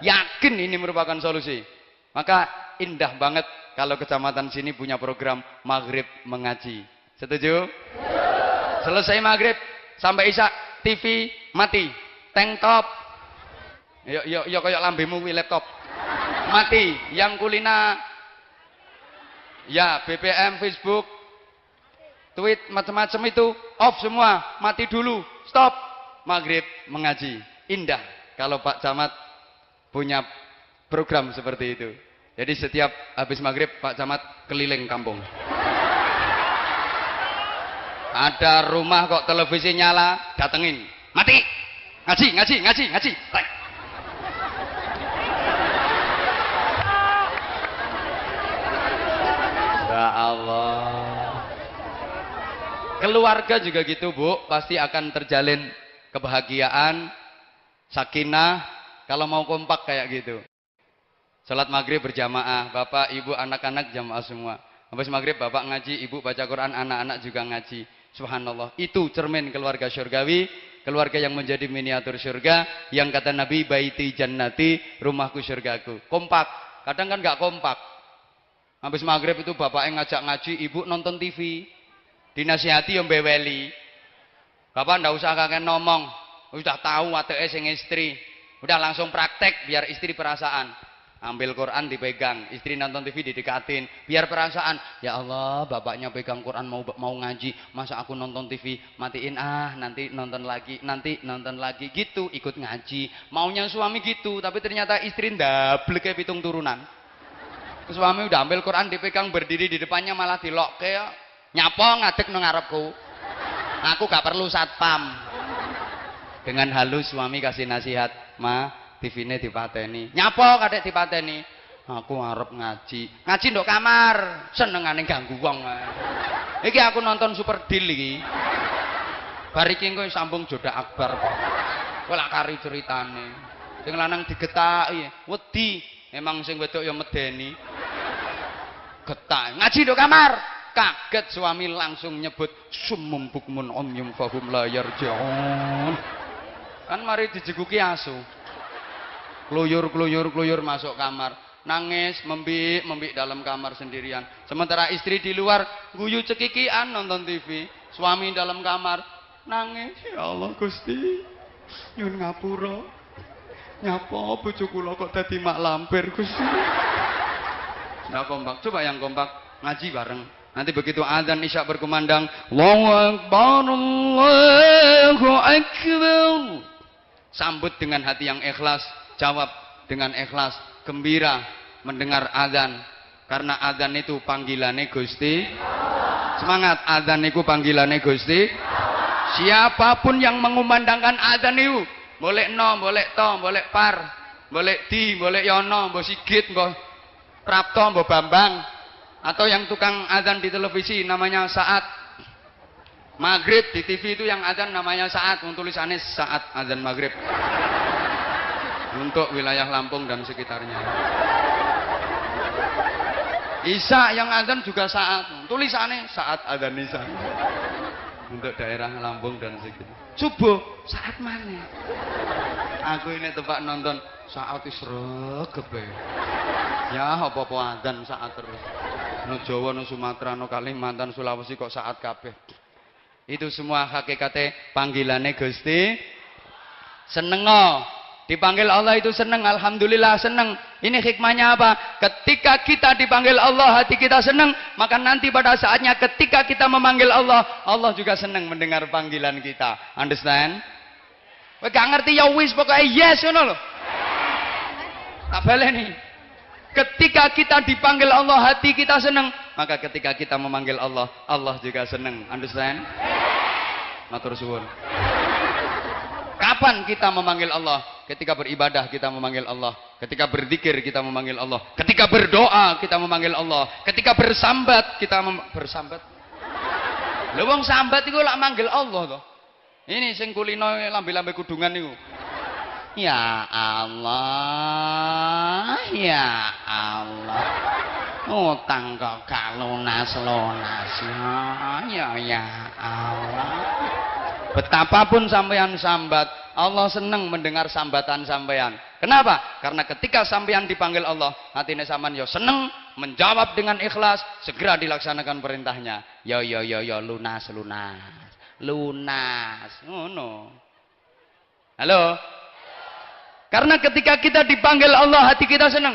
Yakin ini merupakan solusi. Maka indah banget kalau kecamatan sini punya program maghrib mengaji. Setuju? Selesai maghrib sampai isya, TV mati, tank top, yo kayak lambemu wi laptop mati, yang kulina ya BBM, Facebook, tweet, macam-macam itu off semua, mati dulu, stop, maghrib mengaji. Indah kalau Pak Camat punya program seperti itu. Jadi setiap habis maghrib Pak Camat keliling kampung. Ada rumah kok televisi nyala, datengin, mati, ngaji. Ya Allah. Keluarga juga gitu Bu, pasti akan terjalin kebahagiaan, sakinah, kalau mau kompak kayak gitu. Salat maghrib berjamaah, bapak, ibu, anak-anak jamaah semua. Habis maghrib bapak ngaji, ibu baca Quran, anak-anak juga ngaji. Subhanallah, itu cermin keluarga syurgawi, keluarga yang menjadi miniatur syurga, yang kata Nabi, baiti jannati, rumahku syurgaku. Kompak, kadang kan nggak kompak. Habis maghrib itu bapaknya ngajak ngaji, ibu nonton TV. Dinasihati yang beweli. Bapak ndak usah kakek ngomong. Udah tahu wateke sing istri. Udah langsung praktek biar istri perasaan. Ambil Quran dipegang, istri nonton TV didekatin, biar perasaan. Ya Allah, bapaknya pegang Quran mau ngaji, masa aku nonton TV, matiin nanti nonton lagi gitu, ikut ngaji. Maunya suami gitu, tapi ternyata istri ndablek kayak pitung turunan. Suami udah ambil Quran dipegang, berdiri di depannya malah dilok kayak nyapa ngadeg nang ngarepku. Aku gak perlu satpam. Dengan halus suami kasih nasihat, "Ma, TV-ne dipateni." "Nyapa kadek dipateni?" "Aku arep ngaji." "Ngaji nduk kamar, senengane ganggu wong." "Iki aku nonton Super Deal iki." Bar iki engko sambung Joda Akbar. Kowe lak kari ceritane. Sing lanang digetaki, wedi. Emang sing wedok ya medeni. Getak. "Ngaji nduk kamar." Kaget suami langsung nyebut summum bukmun umyum fahum la yarji'un. Kan mari dijeguki asu. Kluyur masuk kamar, nangis, membik dalam kamar sendirian. Sementara istri di luar guyu cekikian nonton TV. Suami dalam kamar nangis. "Ya Allah Gusti, nyun ngapura. Nyapa bojo kula kok dadi mak lampir Gusti." Nah kompak, coba yang kompak ngaji bareng. Nanti begitu azan isya berkumandang, Allahu Akbar, Allahu Akbar. Sambut dengan hati yang ikhlas. Jawab dengan ikhlas, gembira mendengar azan, karena azan itu panggilannya Gusti. Semangat, azan itu panggilannya Gusti. Siapapun yang mengumandangkan azan itu, boleh no, boleh to, boleh par, boleh di, boleh yono, boleh sigit, boleh prapto, boleh bambang, atau yang tukang azan di televisi namanya Saat. Maghrib di TV itu yang azan namanya Saat, tulisannya Saat azan maghrib. Untuk wilayah Lampung dan sekitarnya. Isya yang azan juga Saat, tulisannya Saat azan Isya. Untuk daerah Lampung dan sekitar. Subuh Saat mana? Aku ini tempat nonton Saat isregep. Ya apa-apa azan Saat terus. No Jawa, no Sumatera, no Kalimantan, Sulawesi kok Saat kabeh. Itu semua hakikatnya panggilannya Gusti. Seneng dipanggil Allah itu seneng, alhamdulillah seneng. Ini hikmahnya apa? Ketika kita dipanggil Allah, hati kita seneng, maka nanti pada saatnya ketika kita memanggil Allah, Allah juga seneng mendengar panggilan kita. Understand? Kowe gak ngerti ya wis pokoknya yes ngono lho. Tak baleni. Ketika kita dipanggil Allah, hati kita senang. Maka ketika kita memanggil Allah, Allah juga senang. Understand? Matur suwun. Kapan kita memanggil Allah? Ketika beribadah kita memanggil Allah. Ketika berzikir kita memanggil Allah. Ketika berdoa kita memanggil Allah. Ketika bersambat kita bersambat. Lha wong sambat iku lak manggil Allah toh. Ini sing kulino lambe-lambe kudungan niku. Ya Allah, ya Allah, utang kok gak lunas-lunas. Ya Allah. Betapapun sampean sambat, Allah seneng mendengar sambatan sampean. Kenapa? Karena ketika sampean dipanggil Allah, hatinya sampean yo seneng, menjawab dengan ikhlas, segera dilaksanakan perintahnya. Yo lunas. Oh no. Halo. Karena ketika kita dipanggil Allah, hati kita senang.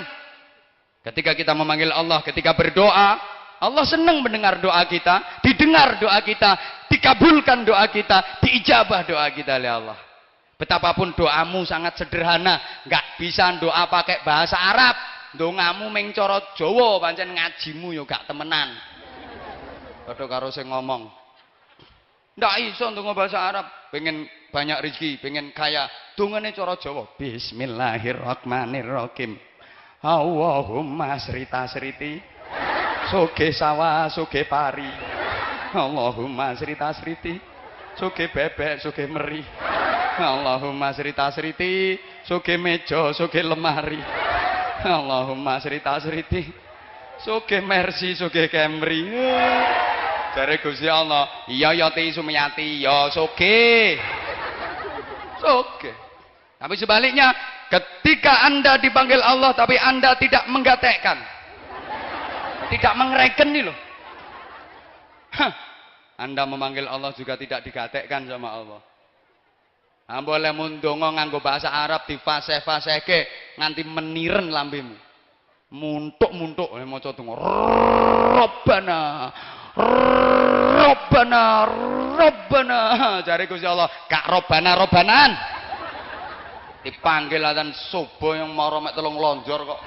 Ketika kita memanggil Allah, ketika berdoa, Allah senang mendengar doa kita, didengar doa kita, dikabulkan doa kita, diijabah doa kita oleh Allah. Betapapun doamu sangat sederhana, nggak bisa doa pakai bahasa Arab, dongamu meng cara Jawa, pancen ngajimu yo gak temenan. Padha karo sing ngomong, ndak iso ndonga bahasa Arab, pengen banyak rezeki, pengen kaya, dongane cara Jawa. Bismillahirrahmanirrahim. Allahumma srita-sriti, soge sawah, soge pari. Allahumma srita-sriti, soge bebek, soge meri. Allahumma srita-sriti, soge meja, soge lemari. Allahumma srita-sriti, soge Mercy, soge Camry. Jare Gusti Allah, iya ya ti Sumiyati, ya soge. Soge. Tapi sebaliknya, ketika Anda dipanggil Allah tapi Anda tidak menggatekkan. Tidak mengereken nih loh. Hah. Anda memanggil Allah juga tidak digatekkan sama Allah. Boleh mundongo nganggo bahasa Arab di fase-faseke nganti meniren lambemu. Muntuk-muntuk maca donga. Rabbana Rabbana Rabbana. Jare Gusti Allah, gak robbana-robbanan. Dipanggil adzan subuh yang maro mek telung lonjor kok.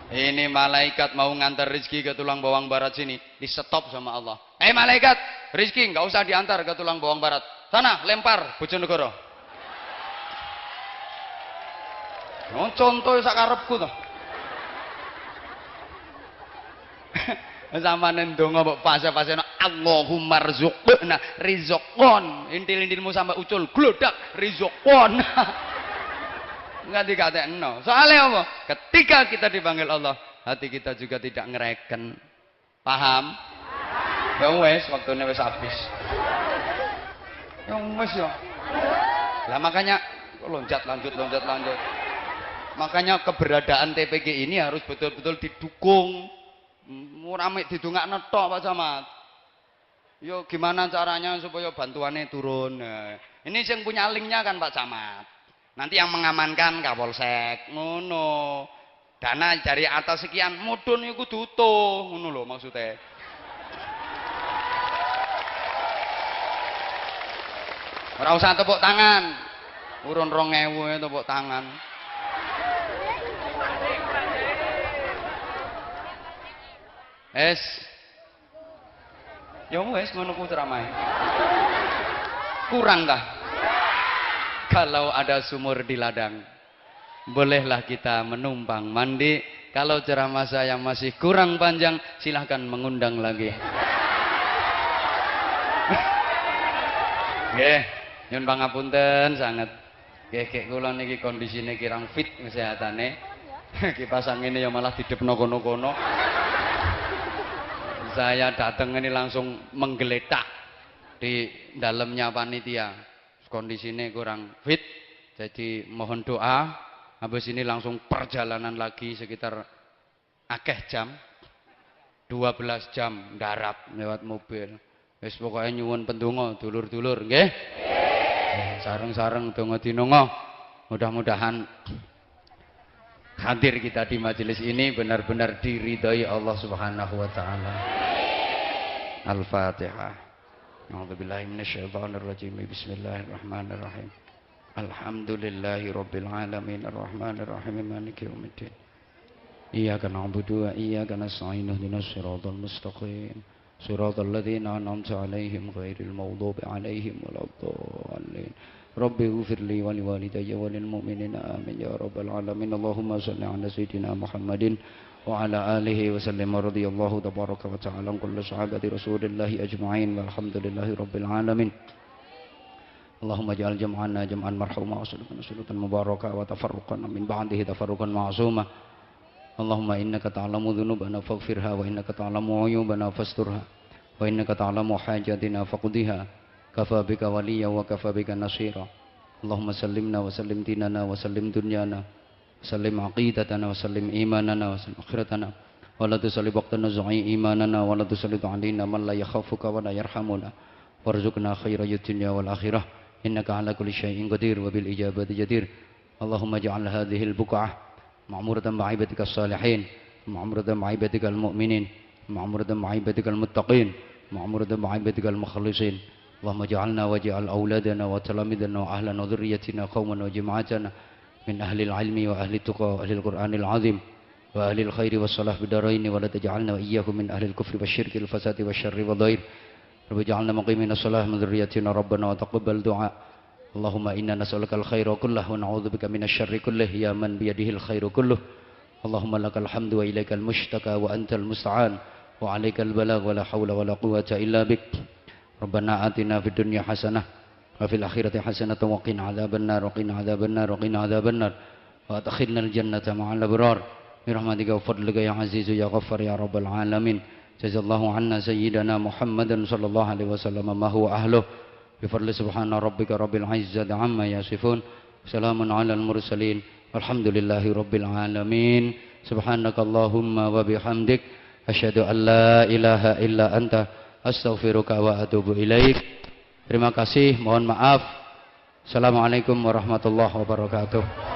Ini malaikat mau ngantar rezeki ke tulang bawang barat sini, di stop sama Allah. Malaikat, rezeki nggak usah diantar ke tulang bawang barat. Sana lempar Bojonegoro. Oh, contoh sakarepku toh. Sama ndonga mbok fase-fasena Allahumma rzuqna rizqon. Intil-intilmu sampai ucul glodak rizqon. Enggak dikatekno. Soalnya apa? Ketika kita dipanggil Allah, hati kita juga tidak ngereken. Paham? Ya wes, waktunya wes habis. Ya wes ya. Lah makanya loncat lanjut. Makanya keberadaan TPG ini harus betul-betul didukung. Rame didongakno tok Pak Camat. Yo gimana caranya supaya bantuannya turun. Nah, ini yang punya linknya kan Pak Camat. Nanti yang mengamankan Kapolsek, ngono. Dana dari atas sekian, mudun iku dutuh, ngono lho maksudnya. Ora usah tepuk tangan. Urun 2000 tepuk tangan. Ya wes ngono ku ceramah. Kurang kah? Kalau ada sumur di ladang, bolehlah kita menumpang mandi. Kalau ceramah saya masih kurang panjang, silahkan mengundang lagi. Nggih, nyun pangapunten sanget. Nggih, kula niki kondisine kirang fit kesehatane. Kipas angin ya malah didepno kono-kono. Saya datang ini langsung menggeletak di dalamnya panitia. Kondisinya kurang fit, jadi mohon doa. Habis ini langsung perjalanan lagi sekitar akeh jam, 12 jam darat lewat mobil. Wis pokoknya nyuwun pendonga dulur-dulur nggih. Sareng-sareng donga dinonga. Mudah-mudahan hadir kita di majelis ini benar-benar diridhai Allah Subhanahu wa taala. Al-Fatihah. A'udzubillahi minasyaitonir rajim. Bismillahirrahmanirrahim. Alhamdulillahi rabbil alamin arrahmanir rahim maliki yaumiddin. Iyyaka na'budu wa iyyaka nasta'in ihdinas siratal mustaqim. Siratal ladzina an'amta 'alaihim ghairil maghdubi 'alaihim waladdallin. Rabbi ighfirli wa liwalidayya wa lil mu'minina amin ya rabbal alamin. Allahumma shalli 'ala sayyidina Muhammadin wa 'ala alihi wa sallim radhiyallahu tabaraka wa ta'ala an kulli sahabati Rasulillahi ajma'in walhamdulillahi rabbil alamin. Allahumma ja'al jam'ana jam'an marhuma wa sulatan mubarakah wa tafarruqan min ba'dihi tafarruqan ma'suma. Allahumma innaka ta'lamu dhunubana faghfirha wa innaka ta'lamu 'uyubana fasturha wa innaka ta'lamu hajatina faqdiha. Kafa bika waliya wa kafa bika nasira. Allahumma sallimna wa sallim dinana wa sallim dunyana wa sallim aqidatana wa sallim imanana wa sallim akhiratana wa la tusalli waqtana zu'i imanana wa la tusalli alaina man la yakhafuka wa la yarhamuna warzuqna khairal dunya wal akhirah innaka ala kulli syai'in qadir wa bil ijabati jadir. Allahumma ja'al hadhihi al buq'ah ma'muratan bi'ibadika as-salihin ma'muratan bi'ibadika al-mu'minin ma'muratan bi'ibadika al-muttaqin ma'muratan bi'ibadika al-mukhlisin. Allahumma ja'alna wa ja'al auladana wa talamidana wa ahlan wa dhurriyyatina qauman wa jama'atana min ahli al-ilmi wa ahli tuqa wa ahli al-Qur'anil azim wa ahli al-khairi was salah bidarain wa la taj'alna wa iyyakum min ahli al-kufri wasyirki al-fasadi wasyarri wa dhair. Rabbi ja'alna muqimina shalah min dhurriyyatina rabbana wa taqabbal du'a. Allahumma inna nas'aluka al-khaira kullahu wa na'udzubika minasy syarri kullihi ya man bi yadihi al-khairu kulluh. Allahumma lakal hamdu wa ilaikal mushtaka wa antal musta'an wa 'alaikal balagh wa la haula wa la quwwata illa bik. Rabbana atina fid dunya hasanah wa fil akhirati hasanah wa qina adzabannar wa qina adzabannar wa qina adzabannar wa adkhilna al jannata ma'al abrar bi rahmatika wa fadlika ya azizu ya ghaffar ya rabbal alamin. Jazallahu anna sayyidana Muhammadan sallallahu alaihi wasallam ma huwa ahluh bi fadli subhana rabbika rabbil izzati amma yasifun. Salamun alal mursalin walhamdulillahi rabbil alamin. Subhanakallahumma wa bihamdik asyhadu an la ilaha illa anta astaghfiruka wa atubu ilaik. Terima kasih, mohon maaf. Assalamualaikum warahmatullahi wabarakatuh.